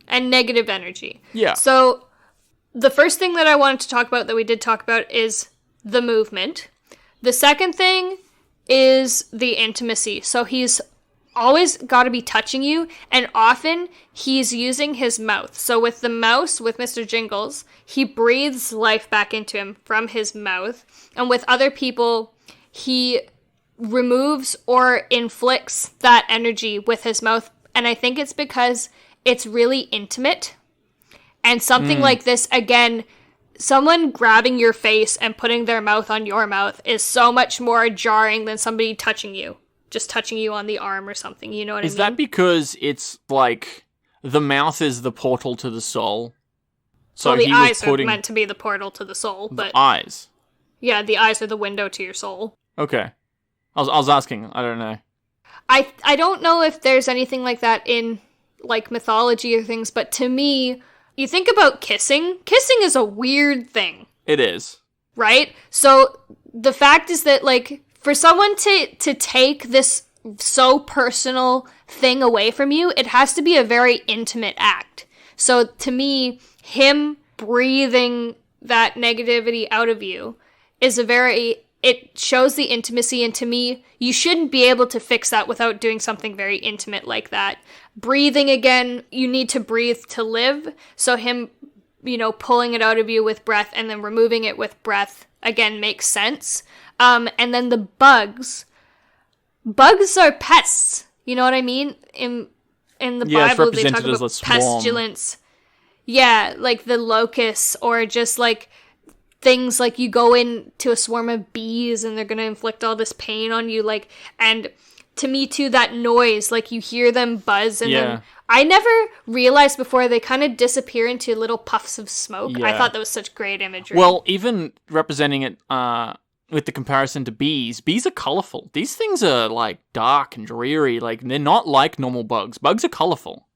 And negative energy. Yeah. So the first thing that I wanted to talk about that we did talk about is the movement. The second thing is the intimacy. So he's always got to be touching you, and often he's using his mouth. So with the mouse, with Mr. Jingles, he breathes life back into him from his mouth. And with other people, he removes or inflicts that energy with his mouth. And I think it's because it's really intimate. And something like this, again, someone grabbing your face and putting their mouth on your mouth is so much more jarring than somebody touching you. Just touching you on the arm or something, you know what I mean? Is that because it's like the mouth is the portal to the soul? So the eyes are meant to be the portal to the soul, but... The eyes? Yeah, the eyes are the window to your soul. Okay. I was asking. I don't know. I don't know if there's anything like that in, like, mythology or things, but to me, you think about kissing. Kissing is a weird thing. It is. Right? So the fact is that, like, for someone to take this so personal thing away from you, it has to be a very intimate act. So to me, him breathing that negativity out of you is it shows the intimacy, and to me, you shouldn't be able to fix that without doing something very intimate like that. Breathing, again, you need to breathe to live, so him, pulling it out of you with breath and then removing it with breath, again, makes sense. And then the bugs are pests, you know what I mean? In the Bible, they talk about pestilence. Yeah, like the locusts, or just like things like you go into a swarm of bees and they're going to inflict all this pain on you, like, and to me too, that noise, like you hear them buzz, and then I never realized before they kind of disappear into little puffs of smoke. I thought that was such great imagery. Well, even representing it with the comparison to bees are colorful. These things are like dark and dreary, like they're not like normal bugs. Bugs are colorful.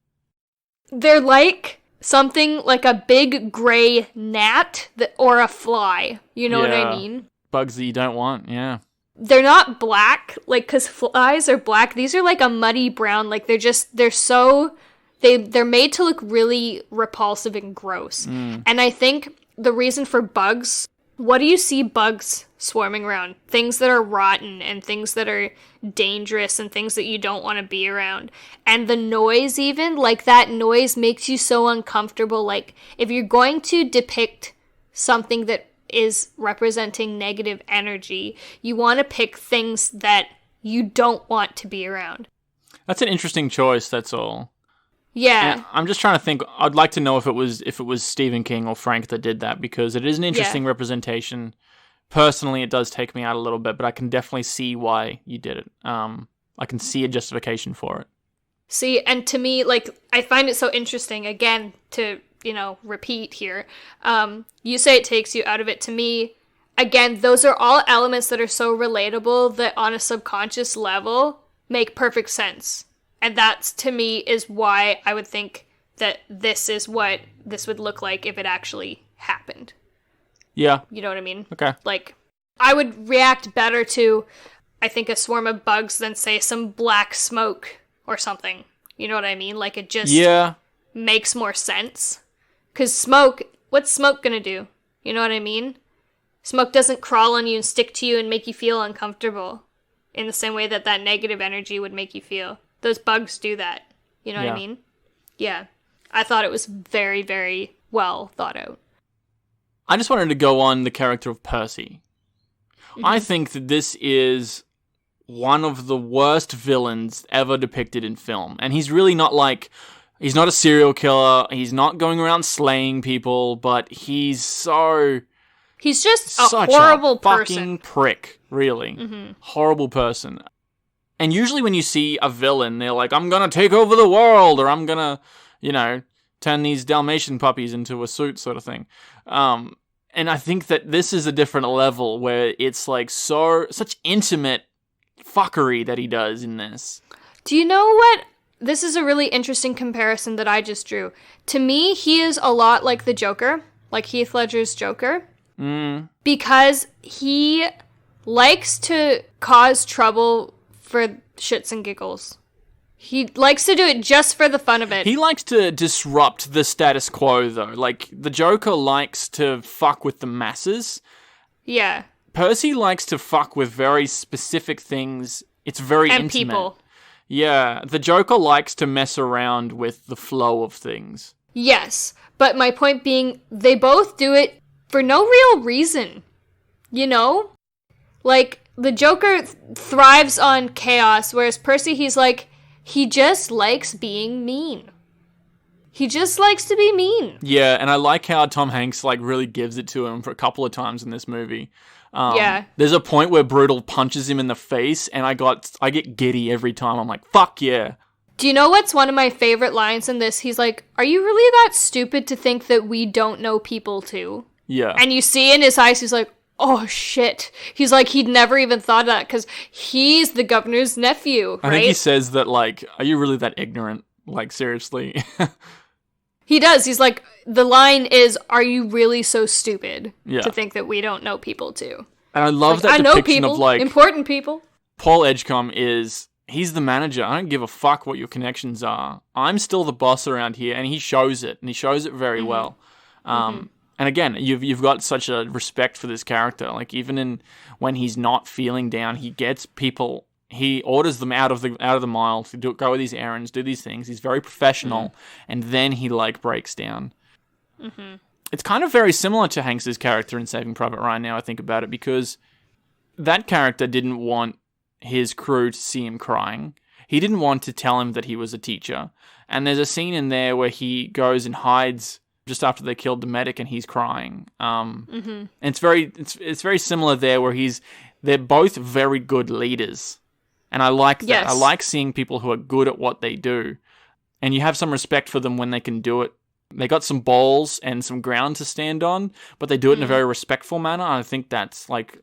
They're like something like a big gray gnat or a fly. You know what I mean? Bugs that you don't want, yeah. They're not black, like, because flies are black. These are like a muddy brown. Like, they're made to look really repulsive and gross. And I think the reason for bugs, what do you see bugs swarming around? Things that are rotten and things that are dangerous and things that you don't want to be around. And the noise, even, like, that noise makes you so uncomfortable. Like, if you're going to depict something that is representing negative energy, you want to pick things that you don't want to be around. That's an interesting choice, that's all. Yeah. And I'm just trying to think. I'd like to know if it was Stephen King or Frank that did that, because it is an interesting representation. Personally, it does take me out a little bit, but I can definitely see why you did it. I can see a justification for it. See, and to me, like, I find it so interesting, again, to, repeat here. You say it takes you out of it. To me, again, those are all elements that are so relatable that on a subconscious level make perfect sense. And that's, to me, is why I would think that this is what this would look like if it actually happened. Yeah. You know what I mean? Okay. Like, I would react better to, I think, a swarm of bugs than, say, some black smoke or something. You know what I mean? Like, it just makes more sense. Because what's smoke gonna do? You know what I mean? Smoke doesn't crawl on you and stick to you and make you feel uncomfortable in the same way that negative energy would make you feel. Those bugs do that. You know what I mean? Yeah. I thought it was very, very well thought out. I just wanted to go on the character of Percy. Mm-hmm. I think that this is one of the worst villains ever depicted in film. And he's really not like... He's not a serial killer. He's not going around slaying people, but he's so... He's just a horrible person. Fucking prick, really. Mm-hmm. Horrible person. And usually when you see a villain, they're like, I'm gonna take over the world, or I'm gonna, turn these Dalmatian puppies into a suit sort of thing. And I think that this is a different level where it's like such intimate fuckery that he does in this. Do you know what this is a really interesting comparison that I just drew. To me, he is a lot like the Joker, like Heath Ledger's Joker, because he likes to cause trouble for shits and giggles. He likes to do it just for the fun of it. He likes to disrupt the status quo, though. Like, the Joker likes to fuck with the masses. Yeah. Percy likes to fuck with very specific things. It's very and intimate. People. Yeah, the Joker likes to mess around with the flow of things. Yes, but my point being, they both do it for no real reason. You know? Like, the Joker thrives on chaos, whereas Percy, he's like, he just likes being mean. He just likes to be mean. Yeah, and I like how Tom Hanks, like, really gives it to him for a couple of times in this movie. Yeah. There's a point where Brutal punches him in the face, and I get giddy every time. I'm like, fuck yeah. Do you know what's one of my favorite lines in this? He's like, are you really that stupid to think that we don't know people too? Yeah. And you see in his eyes, he's like, oh shit. He's like, he'd never even thought of that because he's the governor's nephew, right? I think he says that, like, are you really that ignorant? Like, seriously. He does. He's like, the line is, are you really so stupid Yeah. to think that we don't know people too? And I love that I know depiction people, of, like, important people. Paul Edgecombe he's the manager. I don't give a fuck what your connections are. I'm still the boss around here, and he shows it, and he shows it very well. And again, you've got such a respect for this character. Like, even when he's not feeling down, he gets people. He orders them out of the mile to go with these errands, do these things. He's very professional, and then he, like, breaks down. It's kind of very similar to Hanks's character in Saving Private Ryan now I think about it, because that character didn't want his crew to see him crying. He didn't want to tell him that he was a teacher. And there's a scene in there where he goes and hides just after they killed the medic and he's crying. And it's very similar there where they're both very good leaders. And I like that. Yes. I like seeing people who are good at what they do. And you have some respect for them when they can do it. They got some balls and some ground to stand on, but they do it in a very respectful manner. I think that's, like,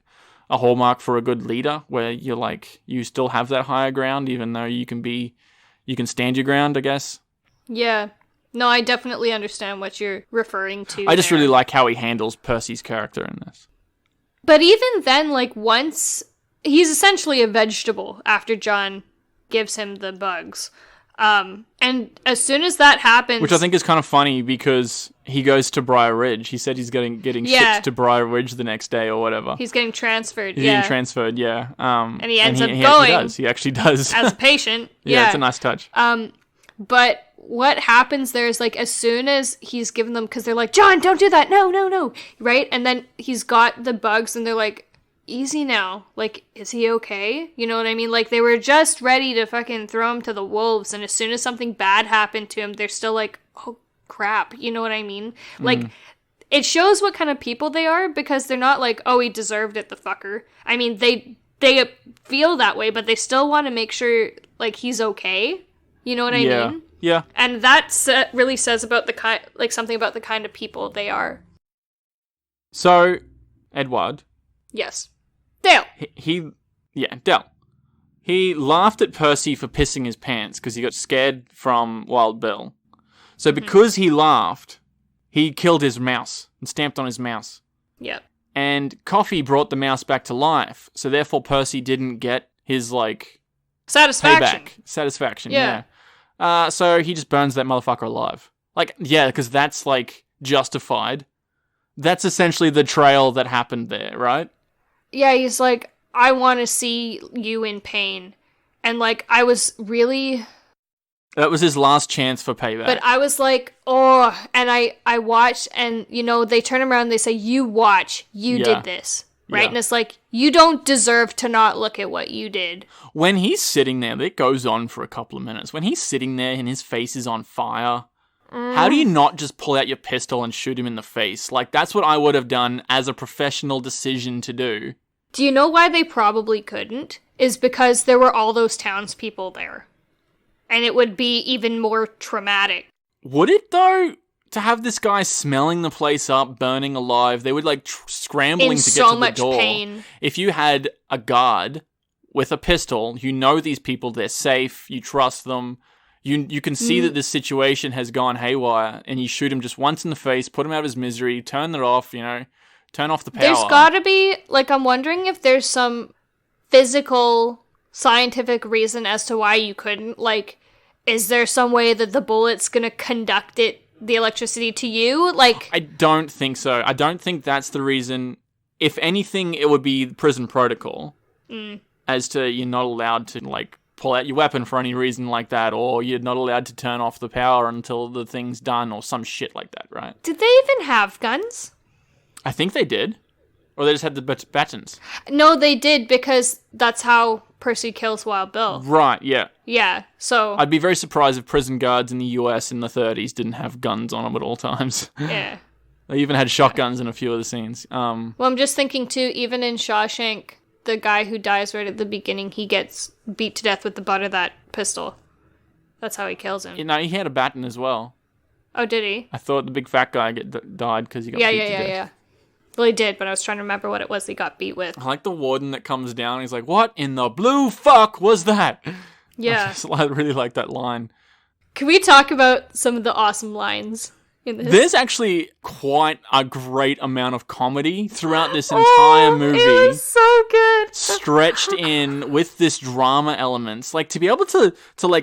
a hallmark for a good leader, where you're like, you still have that higher ground, even though you can stand your ground, I guess. Yeah. No, I definitely understand what you're referring to. I just there. really like how he handles Percy's character in this. But even then, like, once he's essentially a vegetable after John gives him the bugs. And as soon as that happens... Which I think is kind of funny because he goes to Briar Ridge. He said he's getting shipped to Briar Ridge the next day or whatever. He's getting transferred, He's getting transferred, yeah. And he ends up going. He does. He actually does. As a patient. Yeah, it's a nice touch. But what happens there is, like, as soon as he's given them... Because they're like, John, don't do that. No. Right? And then he's got the bugs and they're like, easy now. Like, is he okay? You know what I mean? Like, they were just ready to fucking throw him to the wolves, and as soon as something bad happened to him, they're still like, oh, crap. You know what I mean? Like, it shows what kind of people they are, because they're not like, oh, he deserved it, the fucker. I mean, they feel that way, but they still want to make sure, like, he's okay. You know what I mean? Yeah. And that really says about something about the kind of people they are. So, Edward... Yes. Dale. Dale. He laughed at Percy for pissing his pants because he got scared from Wild Bill. So because he laughed, he killed his mouse and stamped on his mouse. Yep. And Coffee brought the mouse back to life. So therefore Percy didn't get his, like... Satisfaction. Payback. Satisfaction, yeah. So he just burns that motherfucker alive. Like, yeah, because that's, like, justified. That's essentially the trail that happened there, right? Yeah, he's like, I want to see you in pain. And, like, I was really... That was his last chance for payback. But I was like, oh, and I watched, and, you know, they turn around and they say, you watch, you did this, right? Yeah. And it's like, you don't deserve to not look at what you did. When he's sitting there, it goes on for a couple of minutes. When he's sitting there and his face is on fire... How do you not just pull out your pistol and shoot him in the face? Like, that's what I would have done as a professional decision to do. Do you know why they probably couldn't? Is because there were all those townspeople there. And it would be even more traumatic. Would it, though? To have this guy smelling the place up, burning alive, they would, like, scrambling to get to the door. Pain. If you had a guard with a pistol, you know these people, they're safe, you trust them... You can see that this situation has gone haywire, and you shoot him just once in the face, put him out of his misery, turn it off, turn off the power. There's gotta be, I'm wondering if there's some physical, scientific reason as to why you couldn't. Is there some way that the bullet's gonna conduct the electricity to you? I don't think so. I don't think that's the reason. If anything, it would be prison protocol. As to you're not allowed to, pull out your weapon for any reason like that, or you're not allowed to turn off the power until the thing's done, or some shit like that, right? Did they even have guns? I think they did. Or they just had the batons. No, they did, because that's how Percy kills Wild Bill. Right, yeah. Yeah, so... I'd be very surprised if prison guards in the US in the 30s didn't have guns on them at all times. Yeah. They even had shotguns in a few of the scenes. Well, I'm just thinking, too, even in Shawshank, the guy who dies right at the beginning, he gets beat to death with the butt of that pistol. That's how he kills him. No, he had a baton as well. Oh, did he? I thought the big fat guy died because he got beat to death. Yeah. Well, he did, but I was trying to remember what it was he got beat with. I like the warden that comes down and he's like, what in the blue fuck was that? Yeah. I really like that line. Can we talk about some of the awesome lines in this? There's actually quite a great amount of comedy throughout this entire movie. It was so good. Stretched in with this drama elements. To be able to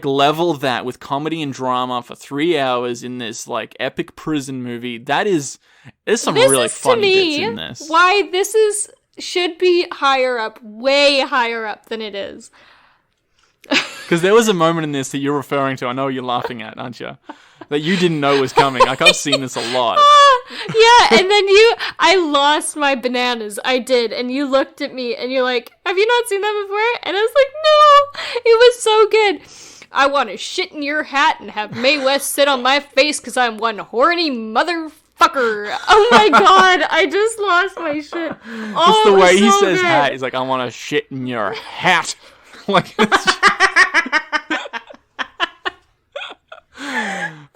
level that with comedy and drama for 3 hours in this, epic prison movie, there's some really funny bits in this. Why this should be higher up, way higher up than it is. Because there was a moment in this that you're referring to, I know you're laughing at, aren't you? That you didn't know was coming. I've seen this a lot. Yeah, and then I lost my bananas. I did, and you looked at me, and you're like, have you not seen that before? And I was like, no, it was so good. I want to shit in your hat and have Mae West sit on my face because I'm one horny motherfucker. Oh my god, I just lost my shit. It's the way he says hat. He's like, I want to shit in your hat.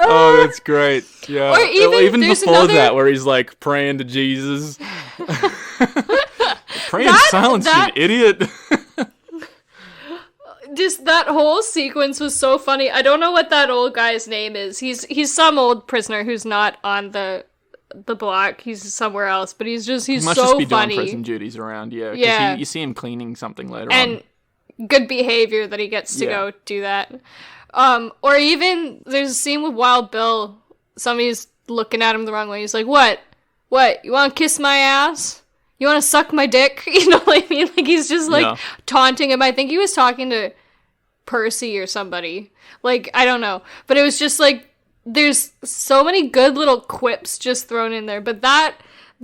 Oh, that's great. Yeah. Or even before that, where he's praying to Jesus. Pray in silence, you idiot. Just that whole sequence was so funny. I don't know what that old guy's name is. He's some old prisoner who's not on the block. He's somewhere else, but he's so funny. He must just be doing prison duties around, yeah. Yeah. You see him cleaning something later on. And good behavior that he gets to go do that. Or even there's a scene with Wild Bill. Somebody's looking at him the wrong way. He's like, "What? You want to kiss my ass? You want to suck my dick?" You know what I mean? He's just taunting him. I think he was talking to Percy or somebody. I don't know, but it was just there's so many good little quips just thrown in there. But that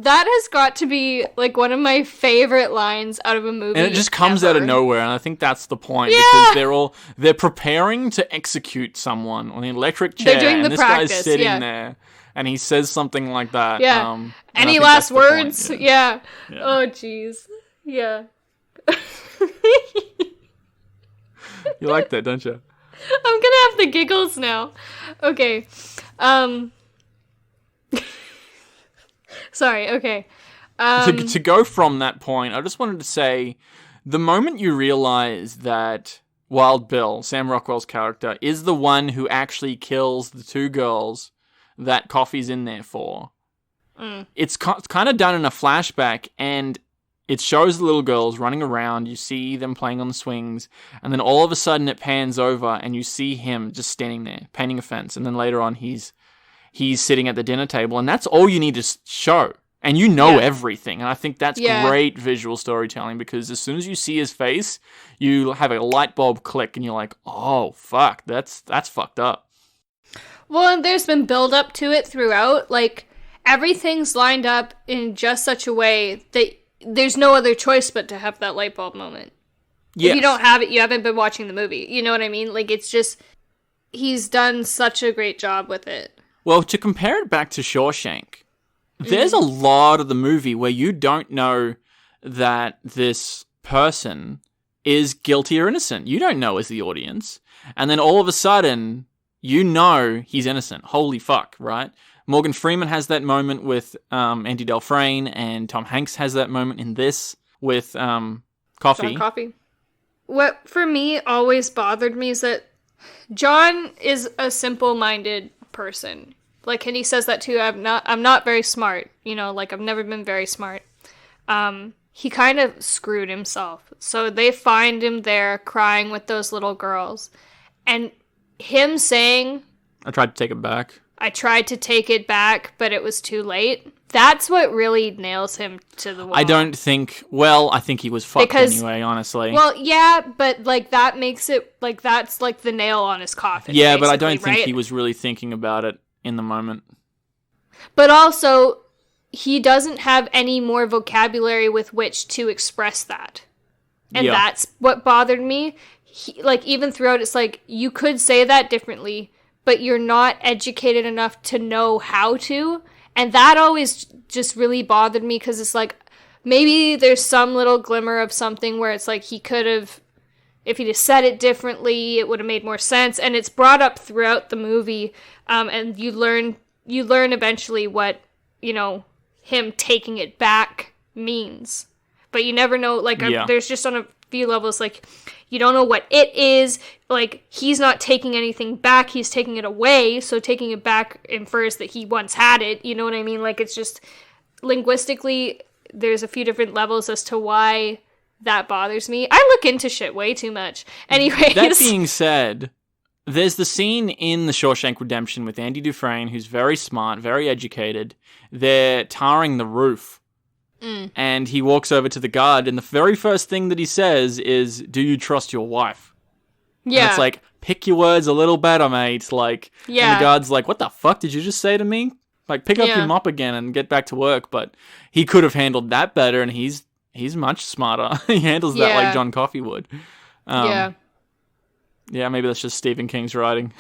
has got to be one of my favorite lines out of a movie. And it just comes out of nowhere, and I think that's the point, because they're preparing to execute someone on the electric chair. They're doing the practice, guy's sitting there, and he says something like that. Yeah. Any last words? Yeah. Oh, jeez. Yeah. You like that, don't you? I'm gonna have the giggles now. Okay. Sorry, okay. To go from that point, I just wanted to say, the moment you realize that Wild Bill, Sam Rockwell's character, is the one who actually kills the 2 girls that Coffee's in there for, it's kind of done in a flashback, and it shows the little girls running around, you see them playing on the swings, and then all of a sudden it pans over, and you see him just standing there, painting a fence, and then later on he's sitting at the dinner table, and that's all you need to show. And you know everything. And I think that's great visual storytelling, because as soon as you see his face, you have a light bulb click, and you're like, oh, fuck, that's fucked up. Well, and there's been build up to it throughout. Everything's lined up in just such a way that there's no other choice but to have that light bulb moment. Yes. If you don't have it, you haven't been watching the movie. You know what I mean? It's just, he's done such a great job with it. Well, to compare it back to Shawshank, there's a lot of the movie where you don't know that this person is guilty or innocent. You don't know as the audience. And then all of a sudden, you know he's innocent. Holy fuck, right? Morgan Freeman has that moment with Andy Dufresne, and Tom Hanks has that moment in this with Coffee. Coffee. What, for me, always bothered me is that John is a simple-minded person. Like, and he says that too. I'm not very smart. You know, like, I've never been very smart. He kind of screwed himself. So they find him there crying with those little girls. And him saying, I tried to take it back. I tried to take it back, but it was too late. That's what really nails him to the wall. I think he was fucked anyway, honestly. Well, yeah, but, like, that makes it, like, that's, like, the nail on his coffin. Yeah, but I don't think he was really thinking about it in the moment. But also, he doesn't have any more vocabulary with which to express that. And that's what bothered me. Like, even throughout, it's like, you could say that differently, but you're not educated enough to know how to. And that always just really bothered me, because it's like, maybe there's some little glimmer of something where it's like he could have, if he'd have said it differently, it would have made more sense. And it's brought up throughout the movie, and you learn eventually what, you know, him taking it back means. But you never know, like, there's just on a few levels, like, you don't know what it is. Like, he's not taking anything back, he's taking it away, so taking it back infers that he once had it, you know what I mean? Like, it's just, linguistically, there's a few different levels as to why that bothers me. I look into shit way too much. Anyways. That being said, there's the scene in The Shawshank Redemption with Andy Dufresne, who's very smart, very educated. They're tarring the roof. And he walks over to the guard, and the very first thing that he says is, "Do you trust your wife?" Yeah. And it's like, pick your words a little better, mate. Like, yeah. And the guard's like, "What the fuck did you just say to me?" Like, pick up your mop again and get back to work. But he could have handled that better, and he's much smarter. He handles that like John Coffey would. Yeah, maybe that's just Stephen King's writing.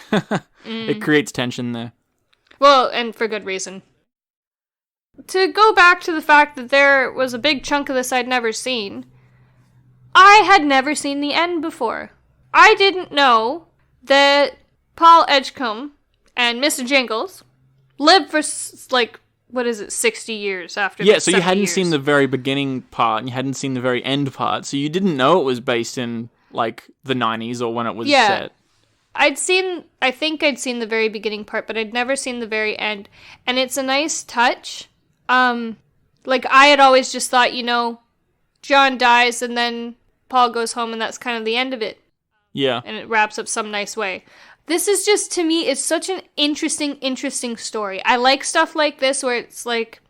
It creates tension there. Well, and for good reason. To go back to the fact that there was a big chunk of this I'd never seen, I had never seen the end before. I didn't know that Paul Edgecombe and Mr. Jingles lived for, like, 60 years after. Yeah, so you hadn't seen the very beginning part, and you hadn't seen the very end part, so you didn't know it was based in, like, the 90s or when it was set. I think I'd seen the very beginning part, but I'd never seen the very end, and it's a nice touch. Like, I had always just thought, you know, John dies and then Paul goes home and that's kind of the end of it. Yeah. And it wraps up some nice way. This is just, to me, it's such an interesting story. I like stuff like this where it's like,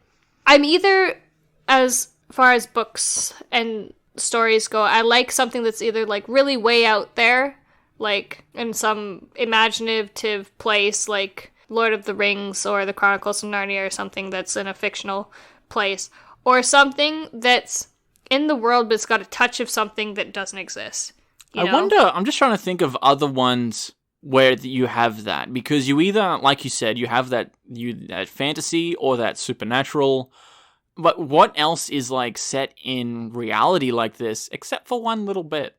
I'm either, as far as books and stories go, I like something that's either, like, really way out there, like, in some imaginative place, like Lord of the Rings or the Chronicles of Narnia or something that's in a fictional place, or something that's in the world but it's got a touch of something that doesn't exist. You know? Wonder, I'm just trying to think of other ones where you have that, because you either, like you said, you have that fantasy or that supernatural, but what else is, like, set in reality like this, except for one little bit?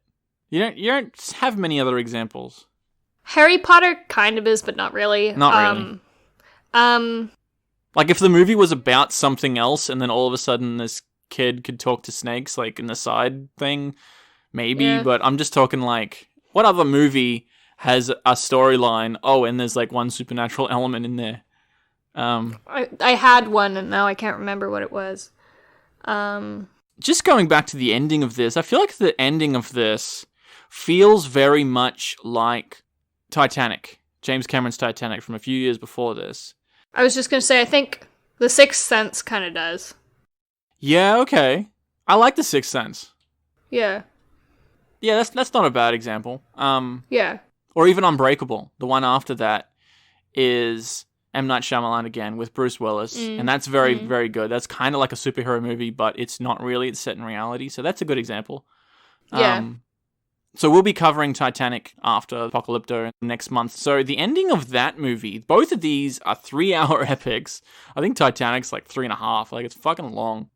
You don't have many other examples. Harry Potter kind of is, but not really. Not really. Like, if the movie was about something else, and then all of a sudden this kid could talk to snakes, like, in the side thing, maybe. Yeah. But I'm just talking, like, what other movie has a storyline? Oh, and there's, like, one supernatural element in there. I had one, and now I can't remember what it was. Just going back to the ending of this, I feel like the ending of this feels very much like Titanic, James Cameron's Titanic from a few years before this. I was just going to say, I think The Sixth Sense kind of does. Yeah, okay. I like The Sixth Sense. Yeah. Yeah, that's not a bad example. Yeah. Or even Unbreakable. The one after that is M. Night Shyamalan again with Bruce Willis. And that's very, very good. That's kind of like a superhero movie, but it's not really. It's set in reality. So that's a good example. Yeah. So we'll be covering Titanic after Apocalypto next month. So the ending of that movie, both of these are 3-hour epics. I think Titanic's like 3.5. Like, it's fucking long.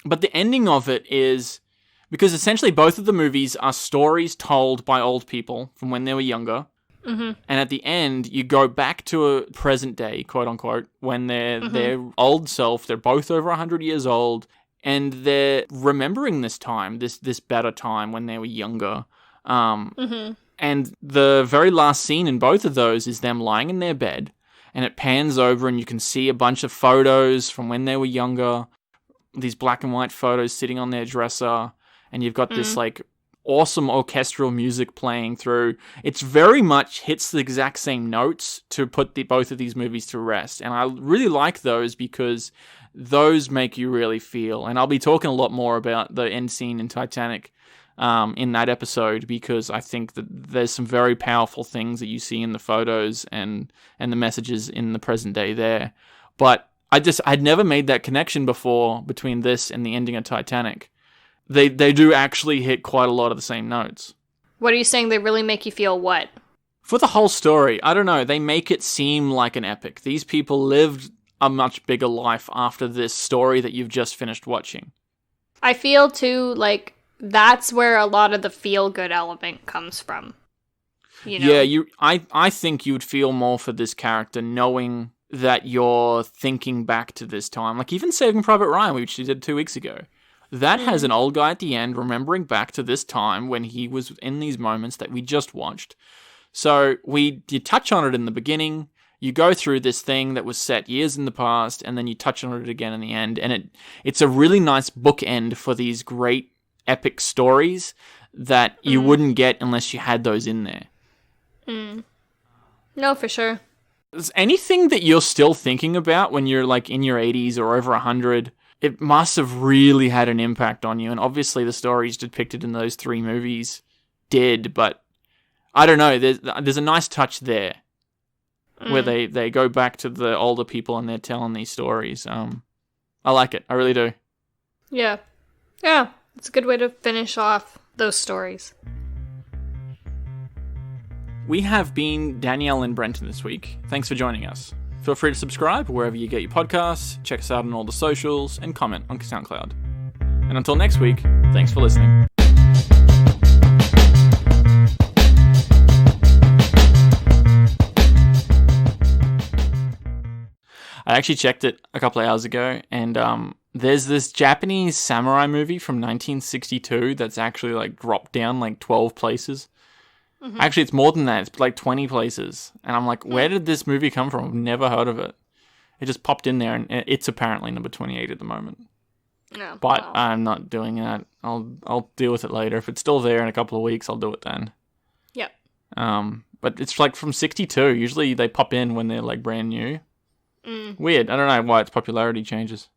But the ending of it is, because essentially both of the movies are stories told by old people from when they were younger. Mm-hmm. And at the end, you go back to a present day, quote unquote, when they're their old self. They're both over 100 years old, and they're remembering this time, this better time when they were younger. And And the very last scene in both of those is them lying in their bed, and it pans over and you can see a bunch of photos from when they were younger, these black and white photos sitting on their dresser, and you've got this like awesome orchestral music playing through. It's very much hits the exact same notes to put both of these movies to rest. And I really like those because those make you really feel. And I'll be talking a lot more about the end scene in Titanic in that episode, because I think that there's some very powerful things that you see in the photos and the messages in the present day there. But I'd never made that connection before between this and the ending of Titanic. They do actually hit quite a lot of the same notes. What are you saying? They really make you feel what? For the whole story, I don't know. They make it seem like an epic. These people lived a much bigger life after this story that you've just finished watching. I feel too like that's where a lot of the feel-good element comes from. You know? Yeah, I think you would feel more for this character knowing that you're thinking back to this time. Like even Saving Private Ryan, which we did 2 weeks ago. That has an old guy at the end remembering back to this time when he was in these moments that we just watched. So you touch on it in the beginning, you go through this thing that was set years in the past, and then you touch on it again in the end. And it's a really nice bookend for these great epic stories that you wouldn't get unless you had those in there. No, for sure. Is anything that you're still thinking about when you're like in your 80s or over 100? It must have really had an impact on you. And obviously the stories depicted in those 3 movies did, but I don't know. There's a nice touch there where they go back to the older people and they're telling these stories. I like it. I really do. Yeah. Yeah. It's a good way to finish off those stories. We have been Danielle and Brenton this week. Thanks for joining us. Feel free to subscribe wherever you get your podcasts, check us out on all the socials, and comment on SoundCloud. And until next week, thanks for listening. I actually checked it a couple of hours ago, and there's this Japanese samurai movie from 1962 that's actually like dropped down like 12 places. Actually, it's more than that. It's like 20 places. And I'm like, where did this movie come from? I've never heard of it. It just popped in there, and it's apparently number 28 at the moment. No. But Wow. I'm not doing that. I'll deal with it later. If it's still there in a couple of weeks, I'll do it then. Yep. But it's like from 62. Usually they pop in when they're like brand new. Weird. I don't know why its popularity changes.